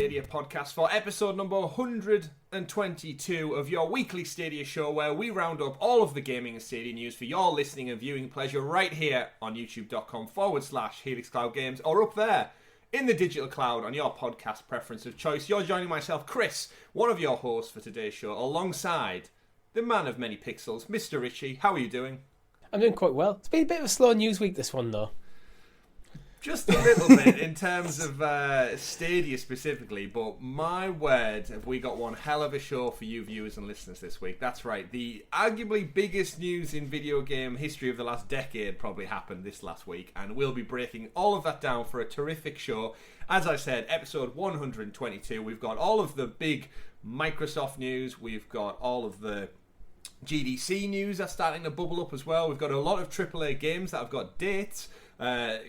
Stadia podcast for episode number 122 of your weekly Stadia show, where we round up all of the gaming and Stadia news for your listening and viewing pleasure right here on youtube.com/Helix Cloud Games, or up there in the digital cloud on your podcast preference of choice. You're joining myself, Chris, one of your hosts for today's show, alongside the man of many pixels, Mr. Richie. How are you doing? I'm doing quite well. It's been a bit of a slow news week, this one, though. Just a little bit in terms of Stadia specifically, but my word, have we got one hell of a show for you viewers and listeners this week. That's right, the arguably biggest news in video game history of the last decade probably happened this last week, and we'll be breaking all of that down for a terrific show. As I said, episode 122, we've got all of the big Microsoft news, we've got all of the GDC news that's starting to bubble up as well. We've got a lot of AAA games that have got dates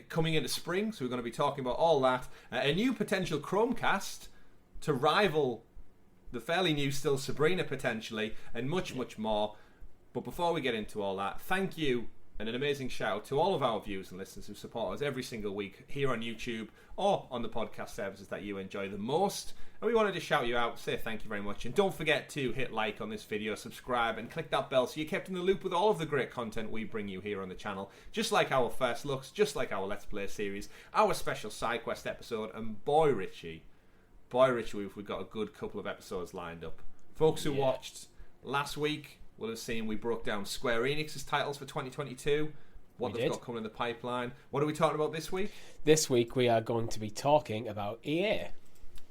coming into spring, so we're going to be talking about all that. A new potential Chromecast to rival the fairly new still Sabrina potentially, and much, much more. But before we get into all that, thank you and an amazing shout out to all of our viewers and listeners who support us every single week here on YouTube or on the podcast services that you enjoy the most. And we wanted to shout you out, say thank you very much. And don't forget to hit like on this video, subscribe, and click that bell so you're kept in the loop with all of the great content we bring you here on the channel. Just like our first looks, just like our Let's Play series, our special SideQuest episode, and boy Richie, we've got a good couple of episodes lined up. Folks who watched last week will have seen we broke down Square Enix's titles for 2022, what they've got coming in the pipeline. What are we talking about this week? This week we are going to be talking about EA.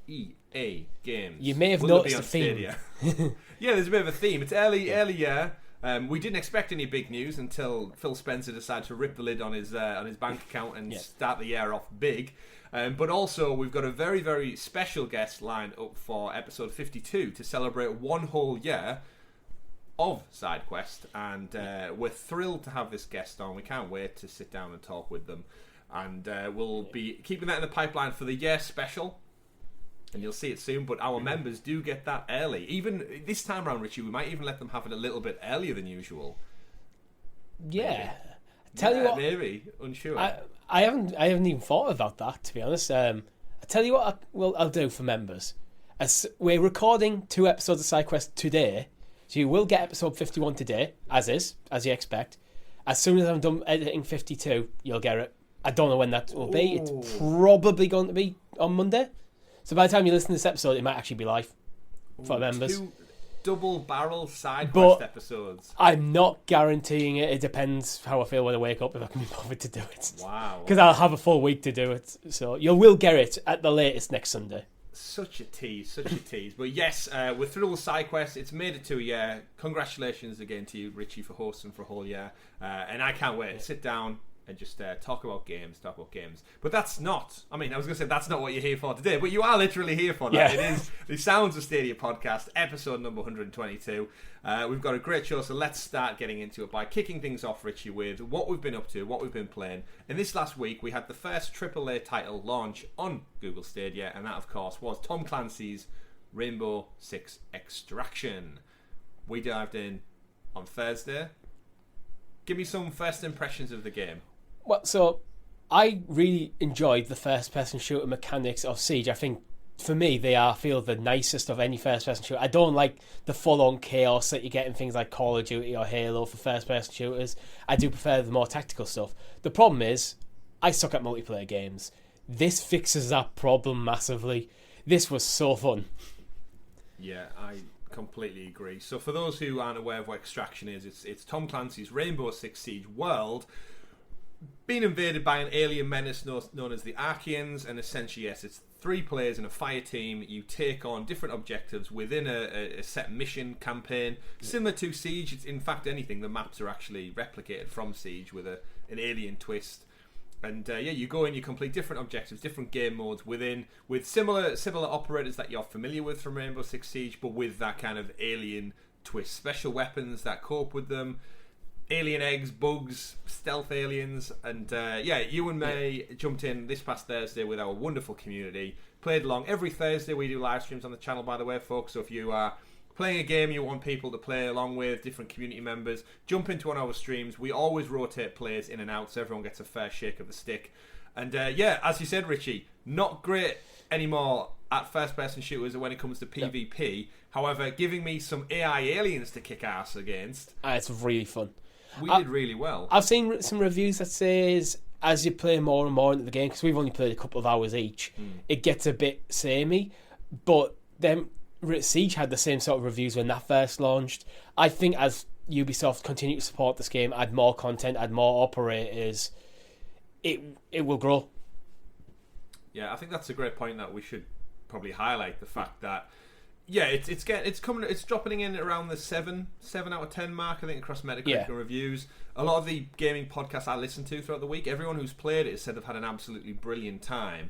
EA games. You may have noticed a theme. Yeah, there's a bit of a theme. It's early year. We didn't expect any big news until Phil Spencer decided to rip the lid on his bank account and start the year off big. But also, we've got a very, very special guest lined up for episode 52 to celebrate one whole year of SideQuest, and we're thrilled to have this guest on. We can't wait to sit down and talk with them, and we'll be keeping that in the pipeline for the year special, and you'll see it soon. But our members do get that early. Even this time around, Richie, we might even let them have it a little bit earlier than usual. Yeah, tell you what, maybe unsure. I haven't even thought about that, to be honest. I tell you what, I'll do for members. As we're recording 2 episodes of SideQuest today, so you will get episode 51 today, as you expect. As soon as I'm done editing 52, you'll get it. I don't know when that will be. It's probably going to be on Monday. So by the time you listen to this episode, it might actually be live for members. 2 double-barrel SideQuest episodes. I'm not guaranteeing it. It depends how I feel when I wake up, if I can be bothered to do it. Wow. Because I'll have a full week to do it. So you will get it at the latest next Sunday. Such a tease. But yes, we're through with SideQuest. It's made it to a year. Congratulations again to you, Richie, for hosting for a whole year. And I can't wait to sit down and just talk about games. But that's not, I was going to say that's not what you're here for today, but you are literally here for that. Yeah. It is the Sounds of Stadia podcast, episode number 122. We've got a great show, so let's start getting into it by kicking things off, Richie, with what we've been up to, what we've been playing. And this last week, we had the first AAA title launch on Google Stadia, and that, of course, was Tom Clancy's Rainbow Six Extraction. We dived in on Thursday. Give me some first impressions of the game. Well, so I really enjoyed the first-person shooter mechanics of Siege. I think, for me, I feel the nicest of any first-person shooter. I don't like the full-on chaos that you get in things like Call of Duty or Halo for first-person shooters. I do prefer the more tactical stuff. The problem is, I suck at multiplayer games. This fixes that problem massively. This was so fun. Yeah, I completely agree. So for those who aren't aware of what Extraction is, it's Tom Clancy's Rainbow Six Siege world being invaded by an alien menace known as the Archeans, and essentially, yes, it's 3 players in a fire team. You take on different objectives within a set mission campaign, similar to Siege. It's, in fact, anything. The maps are actually replicated from Siege with an alien twist. And you go in, you complete different objectives, different game modes with similar operators that you're familiar with from Rainbow Six Siege, but with that kind of alien twist. Special weapons that cope with them, alien eggs, bugs, stealth aliens, and you and me jumped in this past Thursday with our wonderful community, played along. Every Thursday we do live streams on the channel, by the way, folks, so if you are playing a game you want people to play along with, different community members, jump into one of our streams. We always rotate players in and out so everyone gets a fair shake of the stick. And as you said, Richie, not great any more at first-person shooters when it comes to PvP. However, giving me some AI aliens to kick ass against. It's really fun. We did really well. I've seen some reviews that says as you play more and more into the game, because we've only played a couple of hours each, it gets a bit samey. But then Siege had the same sort of reviews when that first launched. I think as Ubisoft continue to support this game, add more content, add more operators, it will grow. Yeah, I think that's a great point that we should probably highlight, the fact that it's dropping in around the 7 out of 10 mark, I think, across Metacritic and reviews. A lot of the gaming podcasts I listen to throughout the week, everyone who's played it has said they've had an absolutely brilliant time.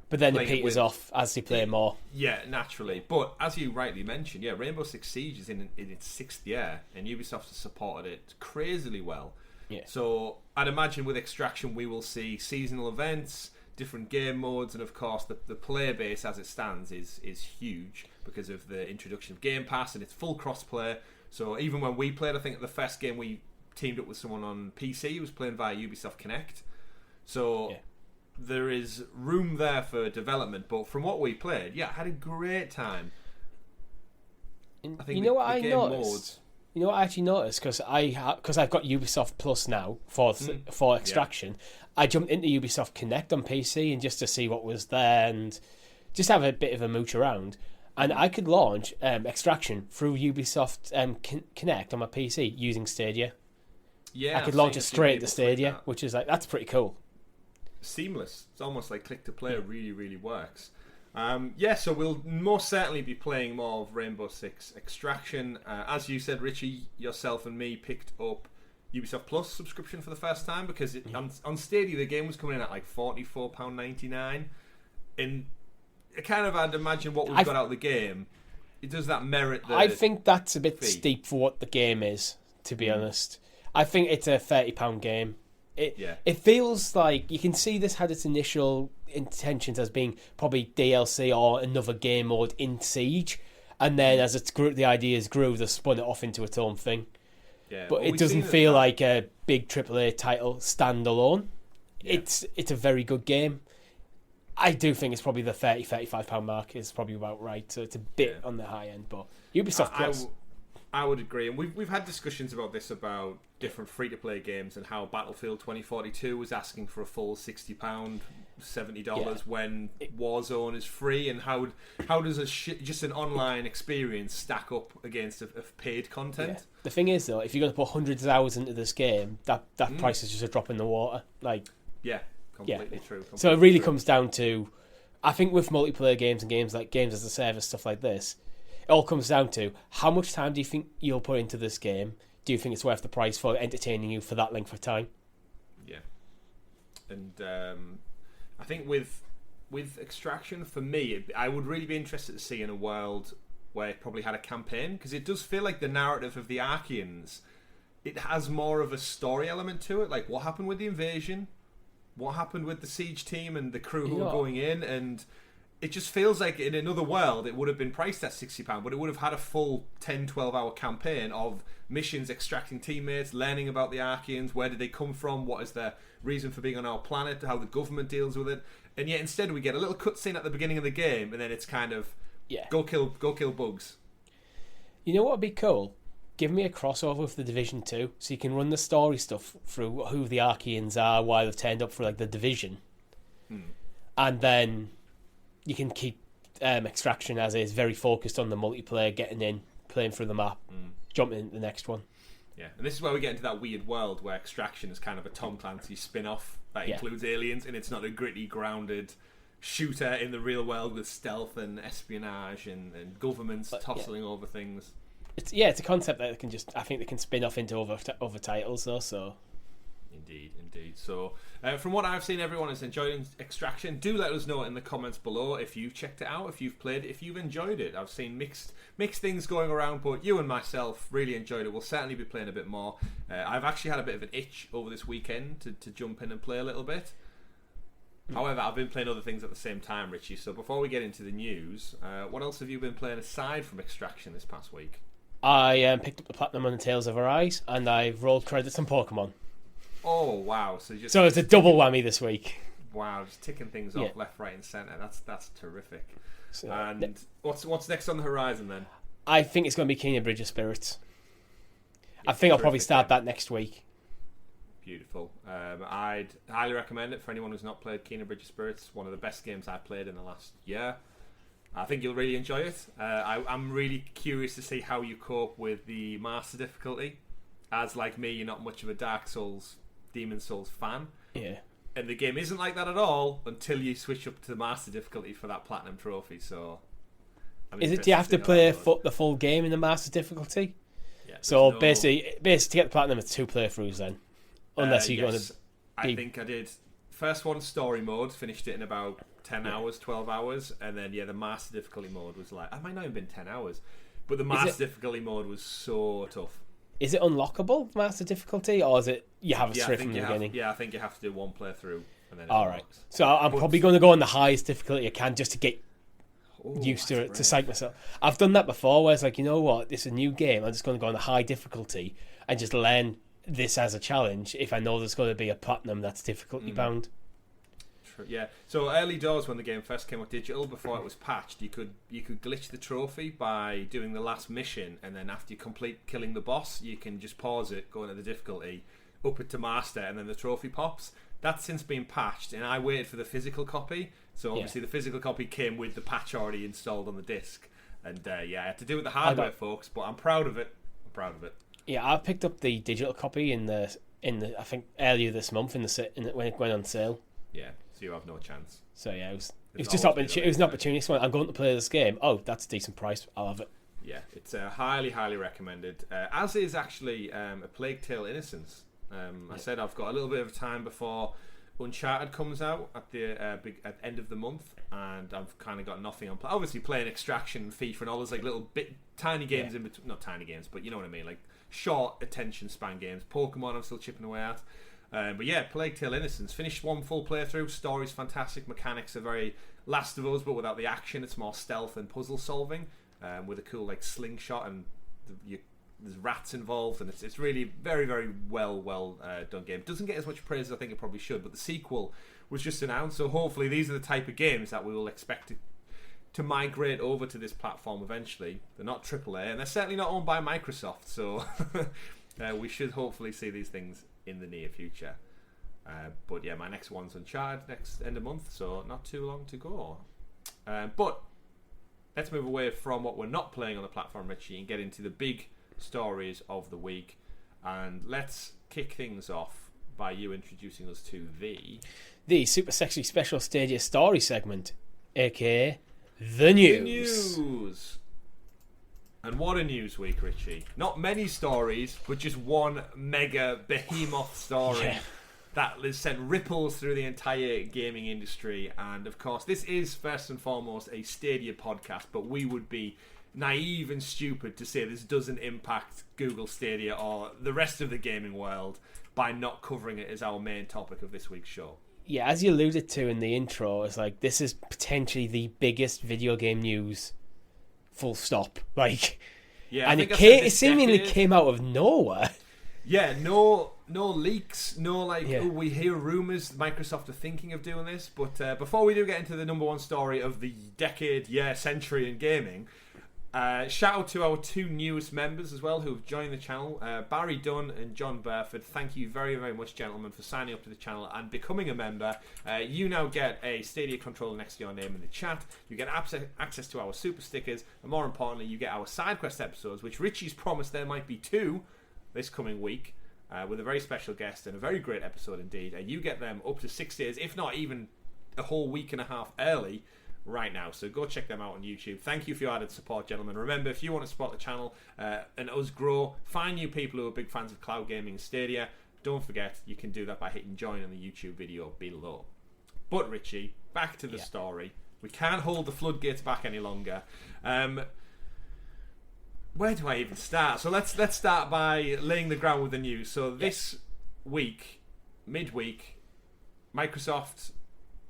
But then it peters off as they play more. Yeah, naturally. But as you rightly mentioned, Rainbow Six Siege is in its 6th year, and Ubisoft has supported it crazily well. Yeah. So I'd imagine with Extraction we will see seasonal events, different game modes, and of course the player base as it stands is huge because of the introduction of Game Pass and its full cross-play. So even when we played, I think the first game we teamed up with someone on PC who was playing via Ubisoft Connect. So there is room there for development, but from what we played, I had a great time. I think what I noticed? You know what I actually noticed? Because I've got Ubisoft Plus now for Extraction. I jumped into Ubisoft Connect on PC and just to see what was there and just have a bit of a mooch around. And I could launch Extraction through Ubisoft Connect on my PC using Stadia. Yeah, I could launch it straight to Stadia, which is that's pretty cool. Seamless. It's almost like click to play. It really, really works. So we'll most certainly be playing more of Rainbow Six Extraction. As you said, Richie, yourself and me picked up Ubisoft Plus subscription for the first time because on Stadia the game was coming in at like £44.99, and I'd imagine what we've got out of the game. Does that merit the... I think that's a bit steep for what the game is, to be honest. I think it's a £30 game. It feels like you can see this had its initial intentions as being probably DLC or another game mode in Siege, and then as the ideas grew, they spun it off into its own thing. But it doesn't feel like a big AAA title standalone. It's a very good game. I do think it's probably the £30-35 mark is probably about right. So it's a bit on the high end, but Ubisoft Plus. I would agree, and we've had discussions about this, about different free-to-play games and how Battlefield 2042 was asking for a full £60, $70 when Warzone is free, and how does just an online experience stack up against a paid content? Yeah. The thing is, though, if you're going to put hundreds of hours into this game, that price is just a drop in the water. Completely true. So it really comes down to, I think with multiplayer games and games as a service, stuff like this, it all comes down to how much time do you think you'll put into this game? Do you think it's worth the price for entertaining you for that length of time? Yeah. And I think with Extraction, for me, I would really be interested to see in a world where it probably had a campaign, because it does feel like the narrative of the Archeans, it has more of a story element to it, like what happened with the invasion, what happened with the Siege team and the crew who were going in, and it just feels like in another world it would have been priced at £60, but it would have had a full 10-12 hour campaign of missions, extracting teammates, learning about the Archeans, where did they come from, what is their reason for being on our planet, how the government deals with it. And yet instead we get a little cutscene at the beginning of the game, and then it's kind of go kill bugs. You know what would be cool? Give me a crossover with the Division 2, so you can run the story stuff through who the Archeans are, why they've turned up for like the Division, and then you can keep Extraction as is, very focused on the multiplayer, getting in, playing through the map, jumping into the next one. Yeah, and this is where we get into that weird world where Extraction is kind of a Tom Clancy spin-off that includes aliens, and it's not a gritty, grounded shooter in the real world with stealth and espionage and governments tussling over things. It's a concept that I think they can spin off into other titles though. So indeed. So from what I've seen, everyone is enjoying Extraction. Do let us know in the comments below if you've checked it out, if you've played it, if you've enjoyed it. I've seen mixed things going around, but you and myself really enjoyed it. We'll certainly be playing a bit more. I've actually had a bit of an itch over this weekend to jump in and play a little bit. However, I've been playing other things at the same time, Richie. So before we get into the news, what else have you been playing aside from Extraction this past week? I picked up the Platinum on the Tales of Arise, and I've rolled credits on Pokemon. Oh wow! So it's a double whammy this week. Wow, just ticking things off left, right, and centre. That's terrific. So, and what's next on the horizon then? I think it's going to be Kena Bridge of Spirits. I think I'll probably start that next week. Beautiful. I'd highly recommend it for anyone who's not played Kena Bridge of Spirits. One of the best games I've played in the last year. I think you'll really enjoy it. I'm really curious to see how you cope with the Master difficulty. As like me, you're not much of a Dark Souls, Demon Souls fan. Yeah. And the game isn't like that at all until you switch up to the Master difficulty for that Platinum Trophy. So, do you have to play the full game in the Master difficulty? Yeah. So basically, to get the Platinum, it's 2 playthroughs then. Unless you go on I think I did first one story mode, finished it in about 10 hours, 12 hours, and then the Master difficulty mode was like, I might not have been 10 hours, but the Master difficulty mode was so tough. Is it unlockable, Master difficulty, or is it you have it straight from the beginning? I think you have to do one playthrough and then all right. So I'm probably going to go on the highest difficulty I can just to get used to it, to psych myself. I've done that before where it's like, you know what, it's a new game, I'm just going to go on the high difficulty and just learn this as a challenge if I know there's going to be a Platinum that's difficulty bound. Yeah, so early doors when the game first came out digital, before it was patched, you could glitch the trophy by doing the last mission, and then after you complete killing the boss, you can just pause it, go into the difficulty, up it to Master, and then the trophy pops. That's since been patched, and I waited for the physical copy. So obviously the physical copy came with the patch already installed on the disc, and I had to do it with the hardware, folks. But I'm proud of it. Yeah, I picked up the digital copy in the I think earlier this month when it went on sale. Yeah. So you have no chance. So yeah, it was just it was an opportunity. So I'm going to play this game. Oh, that's a decent price. I'll have it. Yeah, it's highly recommended. As is actually A Plague Tale: Innocence. I said I've got a little bit of time before Uncharted comes out at the at the end of the month, and I've kind of got nothing on. Obviously, playing Extraction, FIFA, and all those like little tiny games in between. Not tiny games, but you know what I mean, like short attention span games. Pokemon, I'm still chipping away at. But yeah, Plague Tale: Innocence. Finished one full playthrough. Story's fantastic. Mechanics are very Last of Us, but without the action. It's more stealth and puzzle solving, with a cool like slingshot, and there's rats involved, and it's really very, very well done game. Doesn't get as much praise as I think it probably should, but the sequel was just announced, so hopefully these are the type of games that we will expect to migrate over to this platform eventually. They're not AAA, and they're certainly not owned by Microsoft, so we should hopefully see these things in the near future. But yeah, my next one's Uncharted next end of month, so not too long to go. But let's move away from what we're not playing on the platform, Richie, and get into the big stories of the week. And let's kick things off by you introducing us to the super sexy special Stadia story segment, aka the news. And what a news week, Richie. Not many stories, but just one mega behemoth story that has sent ripples through the entire gaming industry. And of course, this is first and foremost a Stadia podcast, but we would be naive and stupid to say this doesn't impact Google Stadia or the rest of the gaming world by not covering it as our main topic of this week's show. Yeah, as you alluded to in the intro, it's like this is potentially the biggest video game news, full stop. Like, yeah, and it seemingly came out of nowhere. Yeah, no leaks, no we hear rumours Microsoft are thinking of doing this. But before we do get into the number one story of the decade, century in gaming, shout out to our two newest members as well who've joined the channel, Barry Dunn and John Burford. Thank you very, very much, gentlemen, for signing up to the channel and becoming a member. You now get a Stadia controller next to your name in the chat. You get access to our super stickers, and more importantly, you get our SideQuest episodes, which Richie's promised there might be 2 this coming week, with a very special guest and a very great episode indeed. And you get them up to 6 days, if not even a whole week and a half early right now. So go check them out on YouTube. Thank you for your added support, gentlemen. Remember, if you want to support the channel and us grow, find new people who are big fans of cloud gaming and Stadia, don't forget you can do that by hitting join on the YouTube video below. But Richie, back to the story. We can't hold the floodgates back any longer. Where do I even start? So let's start by laying the ground with the news. So this week, midweek, Microsoft,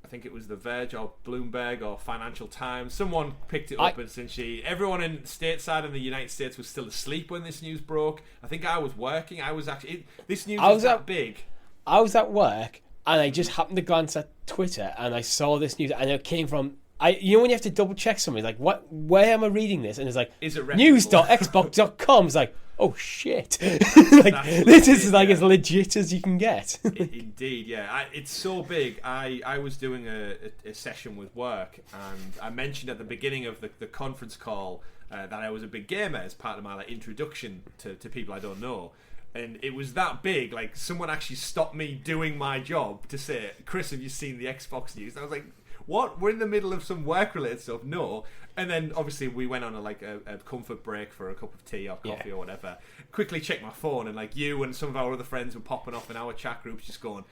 I think it was The Verge or Bloomberg or Financial Times, someone picked it up, and essentially everyone in stateside in the United States was still asleep when this news broke. I think I was working. I was actually this news was that big. I was at work, and I just happened to glance at Twitter, and I saw this news, and it came from. You know when you have to double check something, like where am I reading this? And it's like is it news.xbox.com. It's like, oh shit. This is like as legit as you can get. Indeed, yeah. It's so big. I was doing a session with work, and I mentioned at the beginning of the conference call that I was a big gamer as part of my introduction to people I don't know. And it was that big, like someone actually stopped me doing my job to say, Chris, have you seen the Xbox news? And I was like, what? We're in the middle of some work-related stuff. No. And then, obviously, we went on a comfort break for a cup of tea or coffee or whatever. Quickly checked my phone, and you and some of our other friends were popping off in our chat groups just going,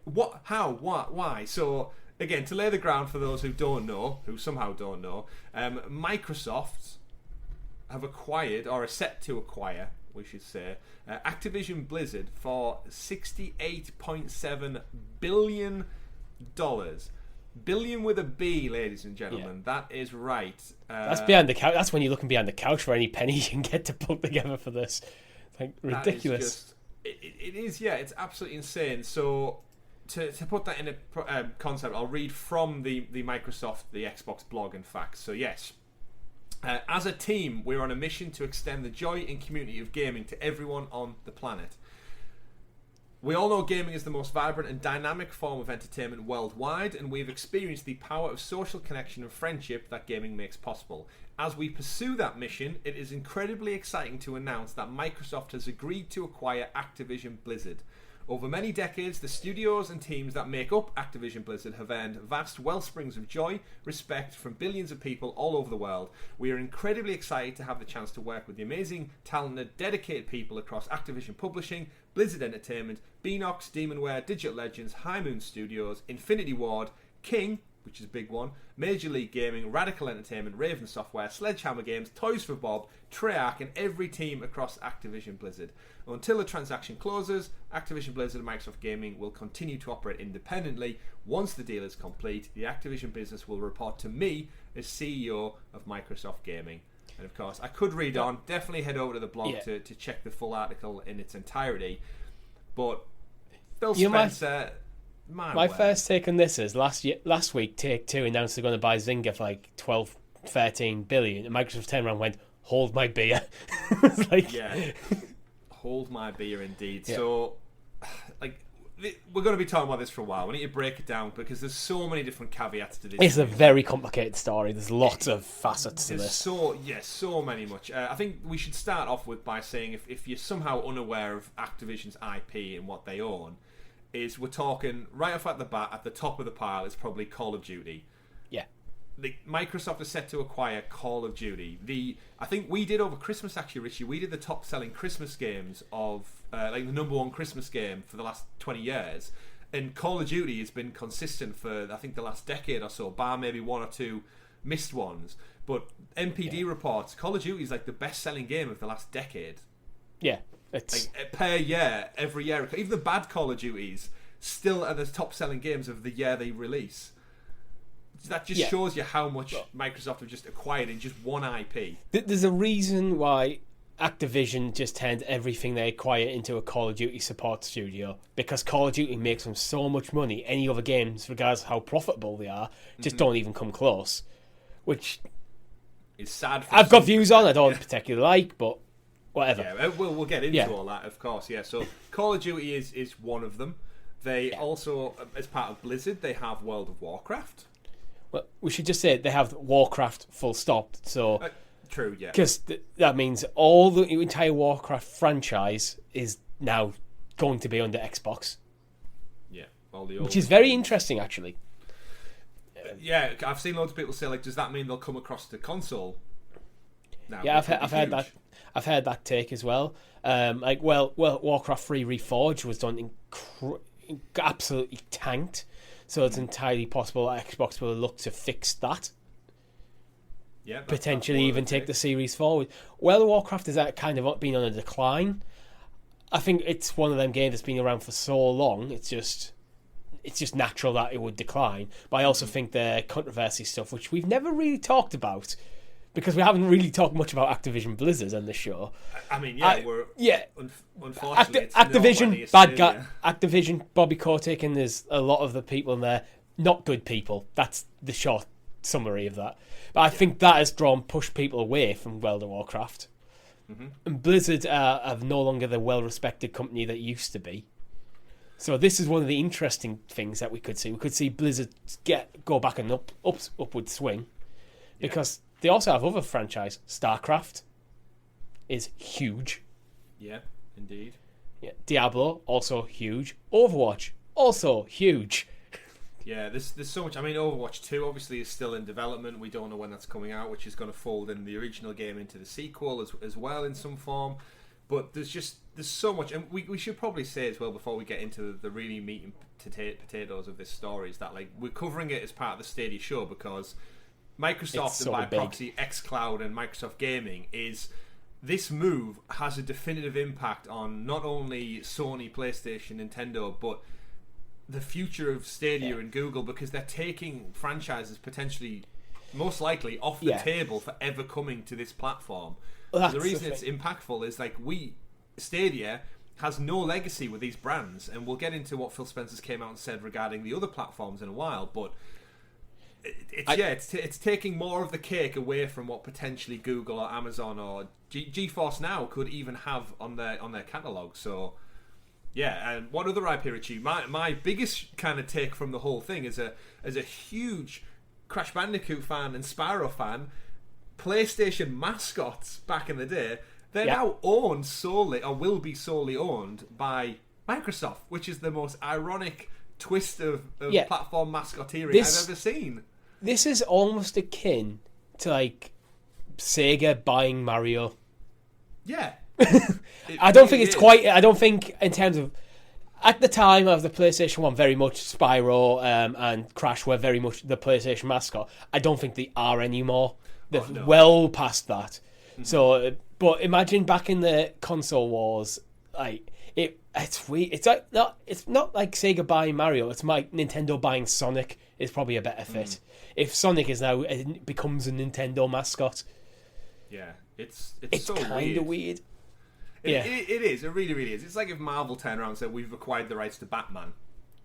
what? How? What? Why? So, again, to lay the ground for those who don't know, who somehow don't know, Microsoft have acquired, or are set to acquire, we should say, Activision Blizzard for $68.7 billion. Billion with a B, ladies and gentlemen. That is right. That's behind the couch. That's when you're looking behind the couch for any penny you can get to put together for this. Like ridiculous. It is, yeah. It's absolutely insane. So to put that in a concept, I'll read from the Microsoft, the Xbox blog and facts. So yes, as a team, we're on a mission to extend the joy and community of gaming to everyone on the planet. We all know gaming is the most vibrant and dynamic form of entertainment worldwide, and we've experienced the power of social connection and friendship that gaming makes possible. As we pursue that mission, it is incredibly exciting to announce that Microsoft has agreed to acquire Activision Blizzard. Over many decades, the studios and teams that make up Activision Blizzard have earned vast wellsprings of joy, respect from billions of people all over the world. We are incredibly excited to have the chance to work with the amazing, talented, dedicated people across Activision Publishing, Blizzard Entertainment, Beanox, Demonware, Digital Legends, High Moon Studios, Infinity Ward, King, which is a big one, Major League Gaming, Radical Entertainment, Raven Software, Sledgehammer Games, Toys for Bob, Treyarch, and every team across Activision Blizzard. Until the transaction closes, Activision Blizzard and Microsoft Gaming will continue to operate independently. Once the deal is complete, the Activision business will report to me as CEO of Microsoft Gaming. And of course, I could read on. Definitely head over to the blog to check the full article in its entirety. But Phil Spencer... My first take on this is last week Take-Two announced they're going to buy Zynga for like 12, 13 billion, and Microsoft turned around and went, hold my beer. It's like... Yeah, hold my beer indeed. Yeah. So, we're going to be talking about this for a while. We need to break it down because there's so many different caveats to this. It's a very complicated story. There's lots of facets to this. So many much. I think we should start off by saying if you're somehow unaware of Activision's IP and what they own, is we're talking right off at the bat, at the top of the pile is probably Call of Duty. Yeah. Microsoft is set to acquire Call of Duty. I think we did over Christmas, actually, Richie, we did the top selling Christmas games of, the number one Christmas game for the last 20 years. And Call of Duty has been consistent for, I think, the last decade or so, bar maybe one or two missed ones. But NPD reports, Call of Duty is like the best selling game of the last decade. Yeah. It's per year, every year. Even the bad Call of Duties still are the top-selling games of the year they release. That just shows you how much Microsoft have just acquired in just one IP. There's a reason why Activision just turned everything they acquire into a Call of Duty support studio, because Call of Duty makes them so much money. Any other games, regardless of how profitable they are, just don't even come close. Which is sad. I've got views on. I don't particularly like, but. Whatever. Yeah, we'll get into all that, of course. Yeah, so Call of Duty is one of them. They also, as part of Blizzard, they have World of Warcraft. Well, we should just say they have Warcraft full stop. So true, yeah. Because that means all the entire Warcraft franchise is now going to be under Xbox. Yeah, all the old which is very interesting, actually. Yeah, I've seen loads of people say, does that mean they'll come across the console? Now, yeah, I've heard that. I've heard that take as well. Warcraft 3 Reforged was done absolutely tanked, so it's entirely possible that Xbox will look to fix that. Yeah, potentially even take the series forward. Well, Warcraft has kind of been on a decline. I think it's one of them games that's been around for so long. It's just natural that it would decline. But I also think the controversy stuff, which we've never really talked about, because we haven't really talked much about Activision Blizzard on the show. I mean, unfortunately, it's Activision, bad guy. Activision, Bobby Kotick, and there's a lot of the people in there, not good people. That's the short summary of that. But I think that has pushed people away from World of Warcraft. Mm-hmm. And Blizzard are no longer the well-respected company that used to be. So this is one of the interesting things that we could see. We could see Blizzard go back an upward swing, because they also have other franchise. StarCraft is huge. Yeah, indeed. Yeah, Diablo, also huge. Overwatch, also huge. Yeah, there's so much. I mean, Overwatch 2 obviously is still in development. We don't know when that's coming out, which is going to fold in the original game into the sequel as well in some form. But there's so much, and we should probably say as well before we get into the really meat and potatoes of this story, is that like we're covering it as part of the Stadia show because Microsoft and by proxy xCloud and Microsoft Gaming this move has a definitive impact on not only Sony, PlayStation, Nintendo, but the future of Stadia and Google, because they're taking franchises potentially, most likely, off the table for ever coming to this platform. Well, the reason it's impactful is like Stadia has no legacy with these brands, and we'll get into what Phil Spencer's came out and said regarding the other platforms in a while, but it's taking more of the cake away from what potentially Google or Amazon or GeForce Now could even have on their catalogue. So yeah, and what other IP, Richie? My biggest kind of take from the whole thing as a huge Crash Bandicoot fan and Spyro fan, PlayStation mascots back in the day, they're now owned solely, or will be solely owned by Microsoft, which is the most ironic twist of platform mascotteering I've ever seen. This is almost akin to like Sega buying Mario. Yeah. I don't think it's quite. I don't think in terms of at the time of the PlayStation 1, very much Spyro and Crash were very much the PlayStation mascot. I don't think they are anymore. They've well past that. Mm-hmm. So, but imagine back in the console wars, like it's weird. It's not like Sega buying Mario. It's like Nintendo buying Sonic is probably a better fit. If Sonic is now becomes a Nintendo mascot, it's so kind of weird. It is. It really, really is. It's like if Marvel turned around and said, "We've acquired the rights to Batman,"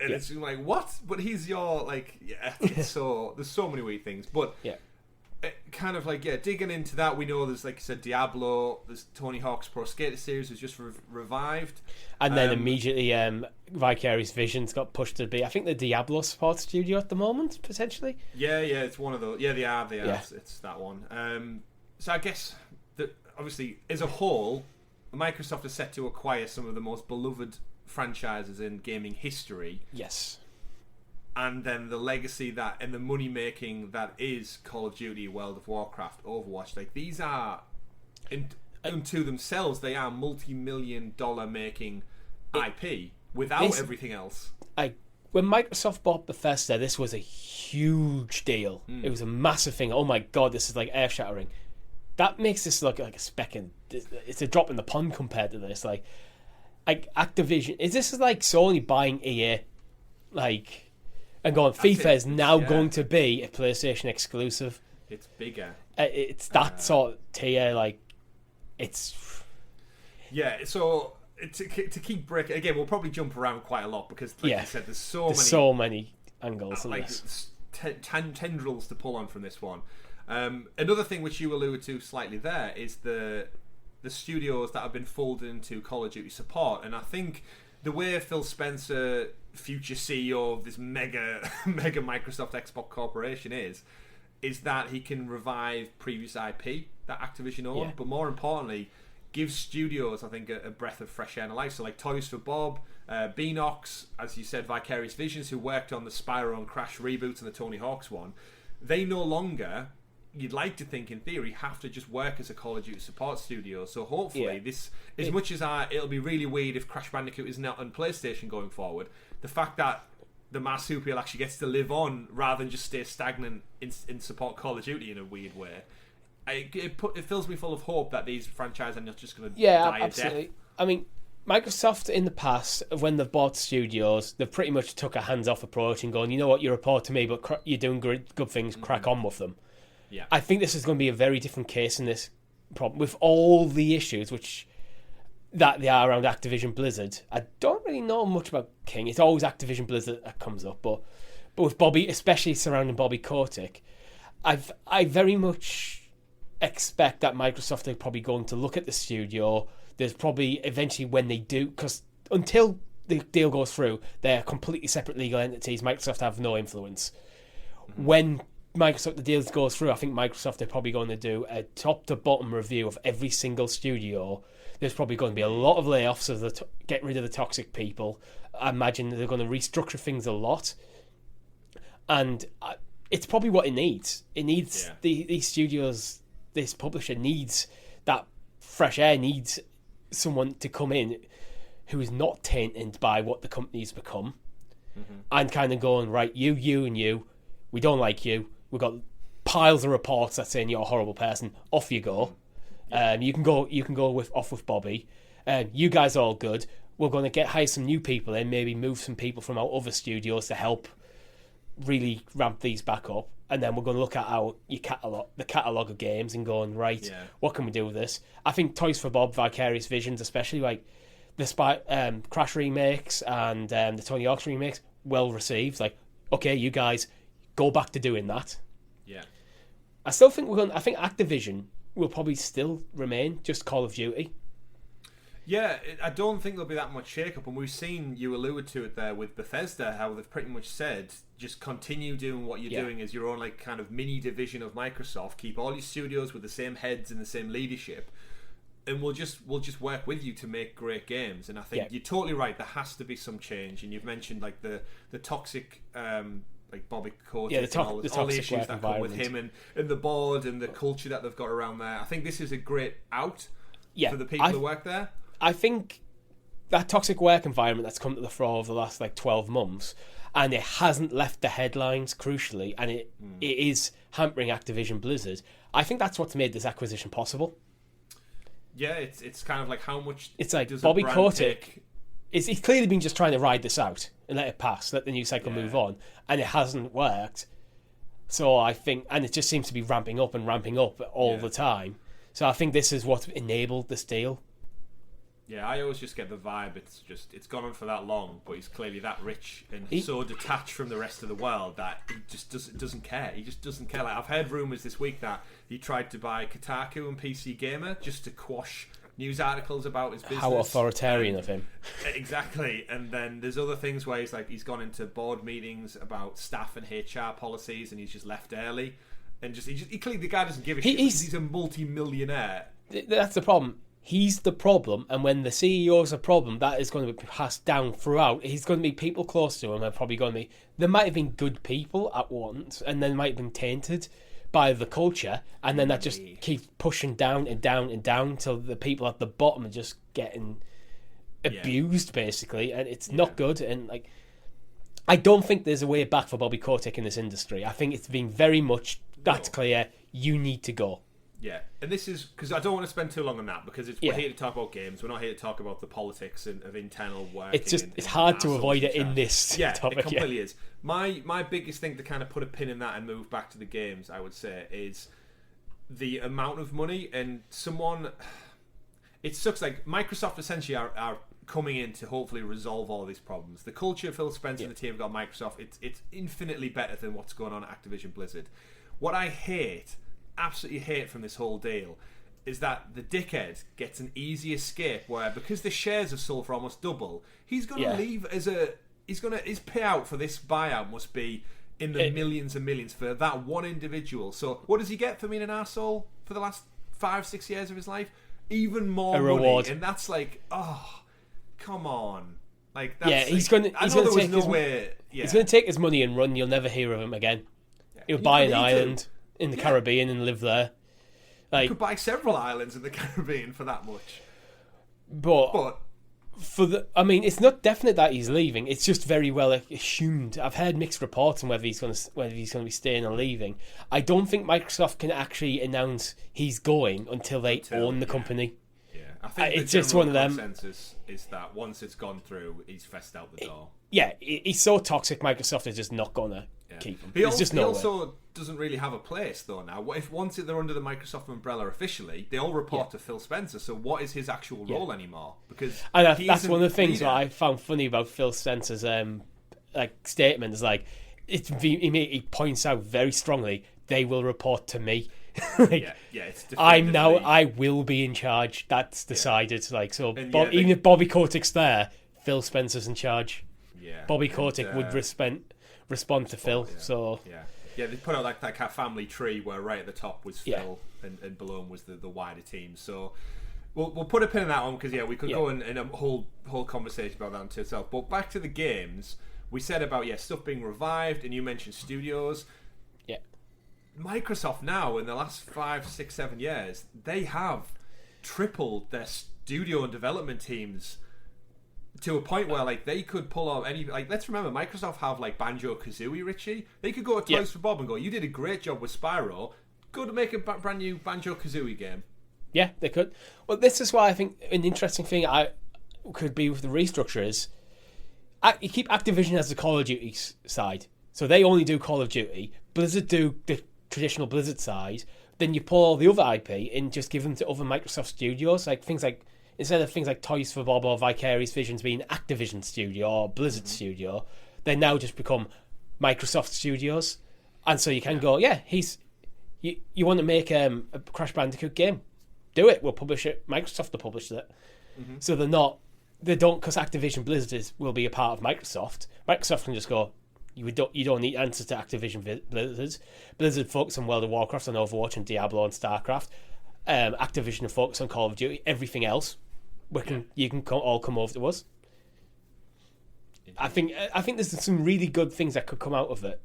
and it's like, "What?" But he's your It's so there's so many weird things, but kind of digging into that, we know there's, like you said, Diablo. There's Tony Hawk's Pro Skater series was just revived, and then immediately Vicarious Visions got pushed to be, I think, the Diablo Sports Studio at the moment, potentially. Yeah, it's one of those. Yeah, they are. It's that one. So I guess that obviously, as a whole, Microsoft is set to acquire some of the most beloved franchises in gaming history. Yes. And then the legacy that and the money making that is Call of Duty, World of Warcraft, Overwatch, like these are unto themselves, they are multi-million-dollar making IP without everything else. When Microsoft bought Bethesda, this was a huge deal. It was a massive thing. Oh my god, this is like earth-shattering. That makes this look like a speck in. It's a drop in the pond compared to this. Like Activision, this is like Sony buying EA, and going, FIFA is now going to be a PlayStation exclusive. It's bigger. It's that sort of tier, it's... Yeah, so to keep breaking... Again, we'll probably jump around quite a lot because, like you said, there's so many angles in this. Tendrils to pull on from this one. Another thing which you alluded to slightly there is the studios that have been folded into Call of Duty support, and I think the way Phil Spencer, future CEO of this mega Microsoft Xbox corporation, is that he can revive previous IP that Activision owned, but more importantly, give studios, I think, a breath of fresh air and life. So like Toys for Bob, Beanox, as you said, Vicarious Visions, who worked on the Spyro and Crash reboots and the Tony Hawk's one, they no longer, you'd like to think in theory, have to just work as a Call of Duty support studio. So hopefully this, as much as it'll be really weird if Crash Bandicoot is not on PlayStation going forward, the fact that the marsupial actually gets to live on rather than just stay stagnant in support Call of Duty in a weird way, it fills me full of hope that these franchises are not just going to die absolutely. a death. I mean, Microsoft in the past, when they've bought studios, they've pretty much took a hands-off approach and gone, you know what, you report to me, but you're doing good things, crack on with them. Yeah. I think this is going to be a very different case in this problem with all the issues that they are around Activision Blizzard. I don't really know much about King. It's always Activision Blizzard that comes up, but with Bobby, especially surrounding Bobby Kotick, I very much expect that Microsoft are probably going to look at the studio. There's probably eventually when they do, because until the deal goes through, they're completely separate legal entities. Microsoft have no influence. When the deal goes through, I think Microsoft are probably going to do a top to bottom review of every single studio. There's probably going to be a lot of layoffs get rid of the toxic people. I imagine they're going to restructure things a lot, and it's probably what it needs. It needs these studios. This publisher needs that fresh air. Needs someone to come in who is not tainted by what the company's become, and kind of going, right, you, and you. We don't like you. We've got piles of reports that saying you're a horrible person. Off you go. You can go off with Bobby. You guys are all good. We're going to hire some new people in, maybe move some people from our other studios to help really ramp these back up. And then we're going to look at the catalogue of games and going, right, what can we do with this? I think Toys for Bob, Vicarious Visions, especially like the Crash remakes and the Tony Hawk's remakes, well received. Like, okay, you guys go back to doing that. Yeah. I still think I think Activision will probably still remain just Call of Duty. Yeah, I don't think there'll be that much shake-up, and we've seen, you allude to it there with Bethesda, how they've pretty much said, just continue doing what you're doing as your own like kind of mini division of Microsoft, keep all your studios with the same heads and the same leadership, and we'll just work with you to make great games. And I think you're totally right, there has to be some change, and you've mentioned like the toxic like Bobby Kotick and all the issues that come with him and the board and the culture that they've got around there. I think this is a great out for the people who work there. I think that toxic work environment that's come to the fore over the last 12 months, and it hasn't left the headlines, crucially, and it is hampering Activision Blizzard. I think that's what's made this acquisition possible. Yeah, it's kind of like how much. It's like does Bobby a brand Kotick. He's clearly been just trying to ride this out and let it pass, let the news cycle move on, and it hasn't worked. So I think, and it just seems to be ramping up all the time. So I think this is what enabled this deal. Yeah, I always just get the vibe it's gone on for that long, but he's clearly that rich and so detached from the rest of the world that he just doesn't care. He just doesn't care. Like, I've heard rumours this week that he tried to buy Kotaku and PC Gamer just to quash news articles about his business. How authoritarian of him. Exactly. And then there's other things where he's gone into board meetings about staff and HR policies, and he's just left early. And he clearly, the guy doesn't give a shit because he's a multi-millionaire. That's the problem. He's the problem, and when the CEO is a problem, that is going to be passed down throughout. He's going to be people close to him are probably going to be... There might have been good people at once, and then might have been tainted by the culture, and then that just keeps pushing down and down and down till the people at the bottom are just getting abused, basically, and it's not good. And I don't think there's a way back for Bobby Kotick in this industry. I think it's been very much that's clear. You need to go. Yeah, and this is because I don't want to spend too long on that because we're here to talk about games. We're not here to talk about the politics of internal work. It's hard to avoid it in this topic. It completely is. My biggest thing to kind of put a pin in that and move back to the games, I would say, is the amount of money and someone. It sucks. Like Microsoft essentially are coming in to hopefully resolve all these problems. The culture Phil Spencer and the team have got Microsoft. It's infinitely better than what's going on at Activision Blizzard. What I absolutely hate from this whole deal is that the dickhead gets an easy escape where because the shares have sold for almost double, he's going to leave his payout for this buyout must be in the millions and millions for that one individual. So what does he get for being an arsehole for the last 5-6 years of his life? Even more money. Reward. And that's like, oh, come on. Like that's he's going to take his money and run. You'll never hear of him again. He'll buy an island in the Caribbean and live there. You could buy several islands in the Caribbean for that much. But it's not definite that he's leaving. It's just very well assumed. I've heard mixed reports on whether he's going to be staying or leaving. I don't think Microsoft can actually announce he's going until they own the company. Yeah, I think it's just one of them. Consensus is that once it's gone through, he's fessed out the door. He's so toxic. Microsoft is just not going to keep him. There's just no way. doesn't really have a place though now. What if once they're under the Microsoft umbrella officially, they all report to Phil Spencer? So what is his actual role anymore? Because that's one of the things that I found funny about Phil Spencer's statement. Is like he points out very strongly they will report to me. It's I will be in charge. That's decided. Even if Bobby Kotick's there, Phil Spencer's in charge. Yeah, Bobby Kotick would respond to Phil. They put out like that family tree where right at the top was Phil and below him was the wider team. So we'll put a pin in that one because we could go in a whole conversation about that unto itself. But back to the games, we said about stuff being revived, and you mentioned studios. Yeah. Microsoft now in the last 5, 6, 7 years, they have tripled their studio and development teams to a point where they could pull off any let's remember Microsoft have Banjo-Kazooie, Richie. They could go to Toys for Bob and go, you did a great job with Spyro, go to make a brand new Banjo-Kazooie game. Yeah, they could. Well, this is why I think an interesting thing could be with the restructure is you keep Activision as the Call of Duty side, so they only do Call of Duty. Blizzard do the traditional Blizzard side. Then you pull all the other IP and just give them to other Microsoft studios, instead of things like Toys for Bob or Vicarious Visions being Activision studio or Blizzard studio, they now just become Microsoft studios. And so you can go, you want to make a Crash Bandicoot game, do it. We'll publish it. Microsoft will publish it. Mm-hmm. So they don't, because Activision Blizzard will be a part of Microsoft. Microsoft can just go, you don't need answers to Activision Blizzard. Blizzard focus on World of Warcraft and Overwatch and Diablo and StarCraft. Activision will focus on Call of Duty. Everything else, you can all come over to us. I think there's some really good things that could come out of it.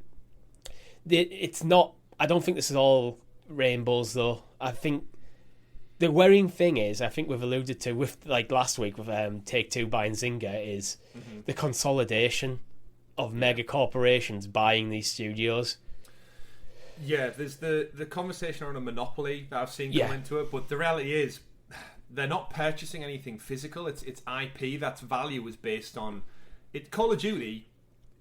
It's not. I don't think this is all rainbows though. I think the worrying thing is, I think we've alluded to with last week with Take-Two buying Zynga, is the consolidation of mega corporations buying these studios. Yeah, there's the conversation around a monopoly that I've seen come into it, but the reality is they're not purchasing anything physical. It's IP. That's value is based on it. Call of Duty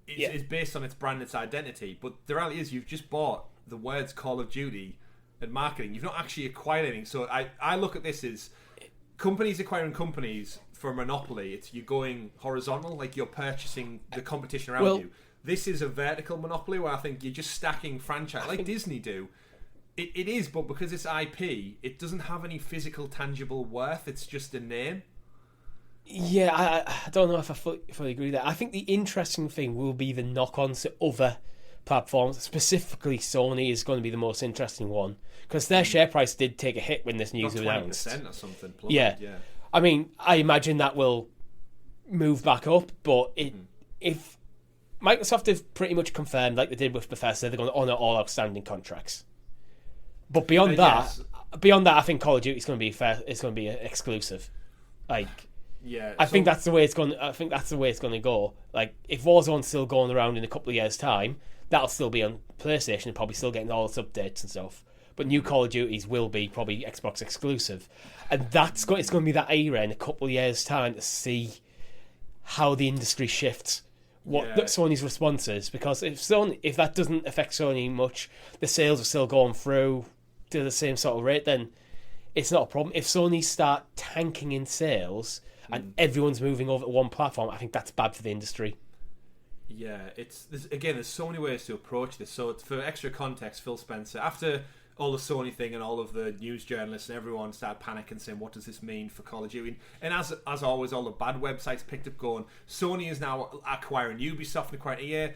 is based on its brand, its identity. But the reality is you've just bought the words Call of Duty and marketing. You've not actually acquired anything. So I look at this as companies acquiring companies for a monopoly. It's you going horizontal, you're purchasing the competition around you. This is a vertical monopoly where I think you're just stacking franchise like Disney do. It is, but because it's IP, it doesn't have any physical, tangible worth. It's just a name. Yeah, I don't know if I fully agree with that. I think the interesting thing will be the knock-ons to other platforms. Specifically, Sony is going to be the most interesting one because their share price did take a hit when this news was announced. 20% or something. Yeah. I mean, I imagine that will move back up, but if Microsoft have pretty much confirmed, like they did with Bethesda, they're going to honour all outstanding contracts. But beyond that, I think Call of Duty is going to be fair. It's going to be exclusive. I think that's the way it's going. I think that's the way it's going to go. If Warzone's still going around in a couple of years' time, that'll still be on PlayStation and probably still getting all its updates and stuff. But new Call of Duties will be probably Xbox exclusive, and it's going to be that era in a couple of years' time to see how the industry shifts. What Sony's response is, because if that doesn't affect Sony much, the sales are still going through to the same sort of rate, then it's not a problem. If Sony start tanking in sales and everyone's moving over to one platform, I think that's bad for the industry. Yeah, there's so many ways to approach this. So for extra context, Phil Spencer, after all the Sony thing and all of the news journalists and everyone started panicking saying, what does this mean for Call of Duty? And as always, all the bad websites picked up going, Sony is now acquiring Ubisoft and acquiring EA.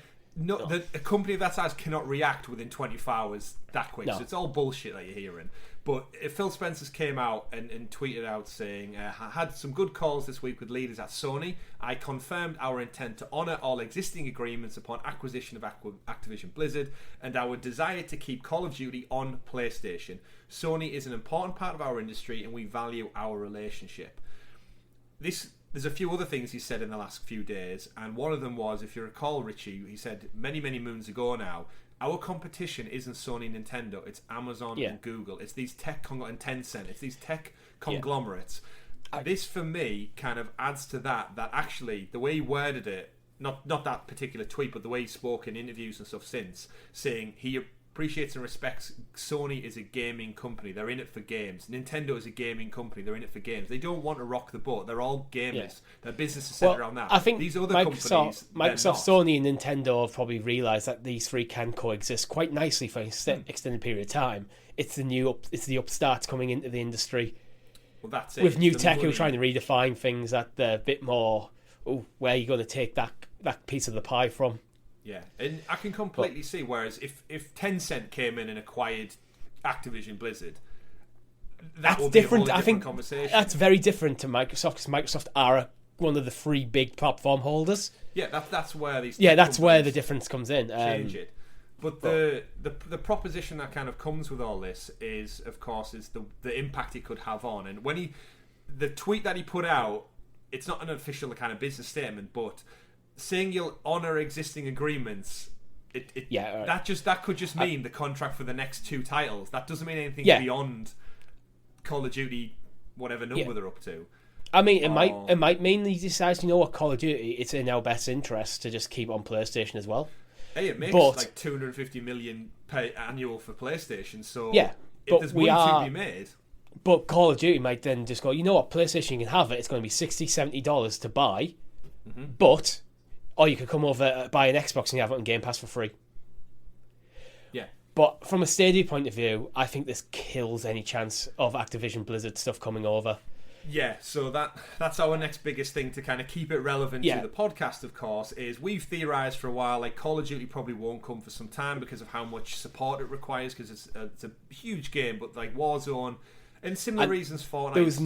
A company of that size cannot react within 24 hours that quick. No. So it's all bullshit that you're hearing. But if Phil Spencer came out and tweeted out saying, I had some good calls this week with leaders at Sony. I confirmed our intent to honour all existing agreements upon acquisition of Activision Blizzard and our desire to keep Call of Duty on PlayStation. Sony is an important part of our industry and we value our relationship. There's a few other things he said in the last few days, and one of them was, if you recall, Richie, he said many, many moons ago now, our competition isn't Sony and Nintendo, it's Amazon and Google. It's these tech and Tencent. It's these tech conglomerates. This, for me, kind of adds to that actually, the way he worded it, not that particular tweet, but the way he spoke in interviews and stuff since, saying he appreciates and respects Sony is a gaming company. They're in it for games. Nintendo is a gaming company. They're in it for games. They don't want to rock the boat. They're all gamers. Yeah. Their business is centered around that. I think these other Microsoft, companies, Sony, and Nintendo have probably realised that these three can coexist quite nicely for an extended period of time. It's the upstarts coming into the industry. Well, that's it. With new tech who are trying to redefine things that they're a bit more, where are you going to take that piece of the pie from? Yeah, and I can completely see. Whereas if Tencent came in and acquired Activision Blizzard, that would be a whole different conversation. That's very different to Microsoft, because Microsoft are one of the three big platform holders. Yeah, that's where these. Yeah, that's where the difference comes in. Change it. But the proposition that kind of comes with all this is, of course, is the impact it could have on. And when the tweet that he put out, it's not an official kind of business statement, but saying you'll honour existing agreements, that could just mean the contract for the next two titles. That doesn't mean anything beyond Call of Duty, whatever number they're up to. I mean, it might mean he decides, what, Call of Duty, it's in our best interest to just keep on PlayStation as well. Hey, it makes like $250 million per annual for PlayStation, so there's money to be made. But Call of Duty might then just go, you know what, PlayStation, you can have it. It's going to be $60, $70 to buy, or you could come over, buy an Xbox and you have it on Game Pass for free. Yeah. But from a Stadia point of view, I think this kills any chance of Activision Blizzard stuff coming over. Yeah, so that's our next biggest thing to kind of keep it relevant to the podcast, of course, is we've theorised for a while, like, Call of Duty probably won't come for some time because of how much support it requires, because it's a huge game, but like Warzone, and similar reasons Fortnite. There was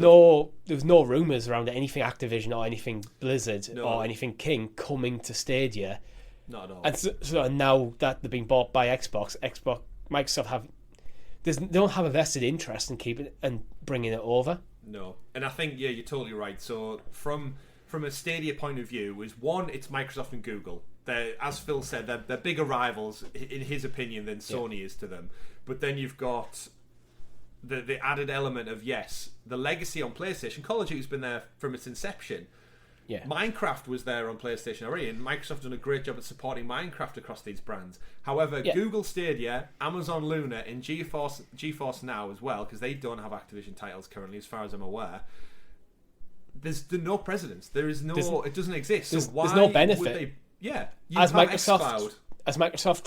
no rumours around anything Activision or anything Blizzard or anything King coming to Stadia. Not at all. And so now that they're being bought by Microsoft they don't have a vested interest in keeping it and bringing it over. No, and I think you're totally right. So from a Stadia point of view, it's Microsoft and Google. As Phil said, they're bigger rivals in his opinion than Sony is to them. But then you've got the added element of the legacy on PlayStation. Call of Duty's been there from its inception. Yeah. Minecraft was there on PlayStation already, and Microsoft done a great job at supporting Minecraft across these brands. However, Google Stadia, Amazon Luna, and GeForce Now as well, because they don't have Activision titles currently, as far as I'm aware. There's no precedence. It doesn't exist. So there's no benefit. As Microsoft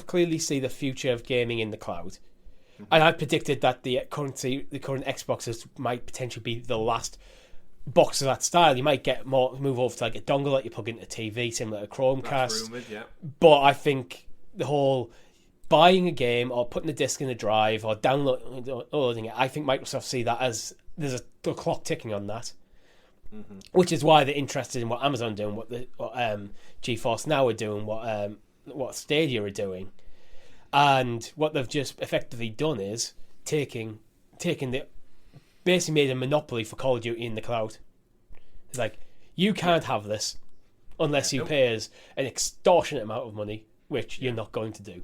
clearly see the future of gaming in the cloud, and I predicted that the current Xboxes might potentially be the last box of that style. You might move over to like a dongle that you plug into a TV, similar to Chromecast. That's rumoured, But I think the whole buying a game or putting a disc in a drive or downloading it, I think Microsoft see that as there's a clock ticking on that. Which is why they're interested in what Amazon are doing, what GeForce Now are doing, what Stadia are doing, and what they've just effectively done is taking basically made a monopoly for Call of Duty in the cloud. It's like, you can't have this unless you pay us an extortionate amount of money, which you're not going to do.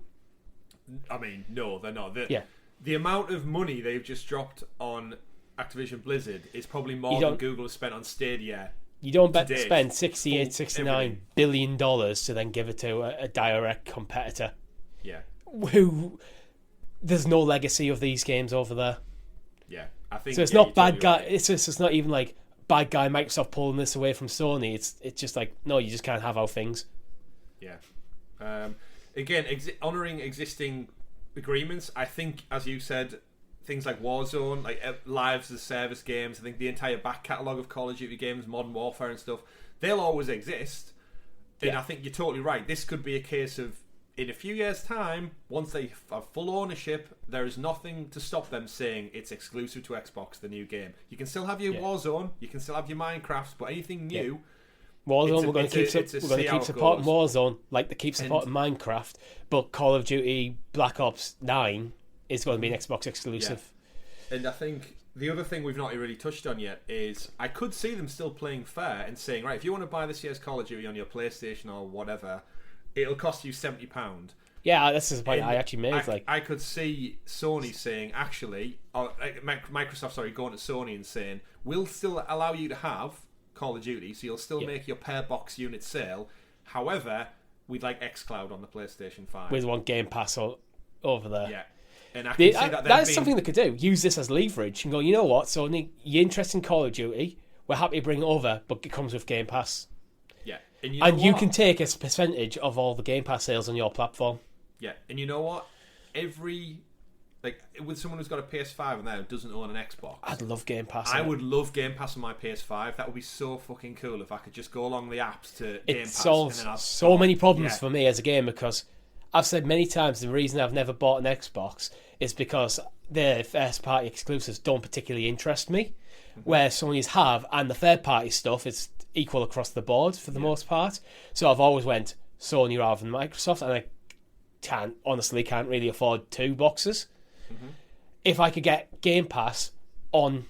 I mean, no, they're not. The amount of money they've just dropped on Activision Blizzard is probably more than Google has spent on Stadia. You don't spend $69 billion to then give it to a direct competitor. Yeah. Who, there's no legacy of these games over there. Yeah. I think, so it's not bad guy. Right. It's not even like bad guy Microsoft pulling this away from Sony. It's just like, no, you just can't have our things. Yeah. Again, honouring existing agreements. I think, as you said, things like Warzone, like Lives as Service games. I think the entire back catalogue of Call of Duty games, Modern Warfare and stuff, they'll always exist. And I think you're totally right. This could be a case of, in a few years' time, once they have full ownership, there is nothing to stop them saying it's exclusive to Xbox, the new game. You can still have your Warzone, you can still have your Minecraft, but anything new... Warzone, we're going to keep supporting Warzone like they keep supporting Minecraft, but Call of Duty Black Ops 9 is going to be an Xbox exclusive. Yeah. And I think the other thing we've not really touched on yet is I could see them still playing fair and saying, right, if you want to buy this year's Call of Duty on your PlayStation or whatever, it'll cost you £70. Yeah, this is the point I actually made. I could see Sony saying, actually, or Microsoft, going to Sony and saying, we'll still allow you to have Call of Duty, so you'll still make your per box unit sale. However, we'd like xCloud on the PlayStation 5. We want Game Pass over there. Yeah. And I can see that's something they could do. Use this as leverage and go, you know what, Sony, you're interested in Call of Duty. We're happy to bring it over, but it comes with Game Pass. Yeah. And you can take a percentage of all the Game Pass sales on your platform. Yeah. And you know what? With someone who's got a PS5 and that doesn't own an Xbox. I'd love Game Pass. I would love Game Pass on my PS5. That would be so fucking cool if I could just go along the apps to Game Pass. It solves so many problems for me as a gamer, because I've said many times the reason I've never bought an Xbox is because their first-party exclusives don't particularly interest me, where Sony's have, and the third-party stuff is equal across the board for the most part. So I've always went Sony rather than Microsoft, and I can't really afford two boxes. If I could get Game Pass on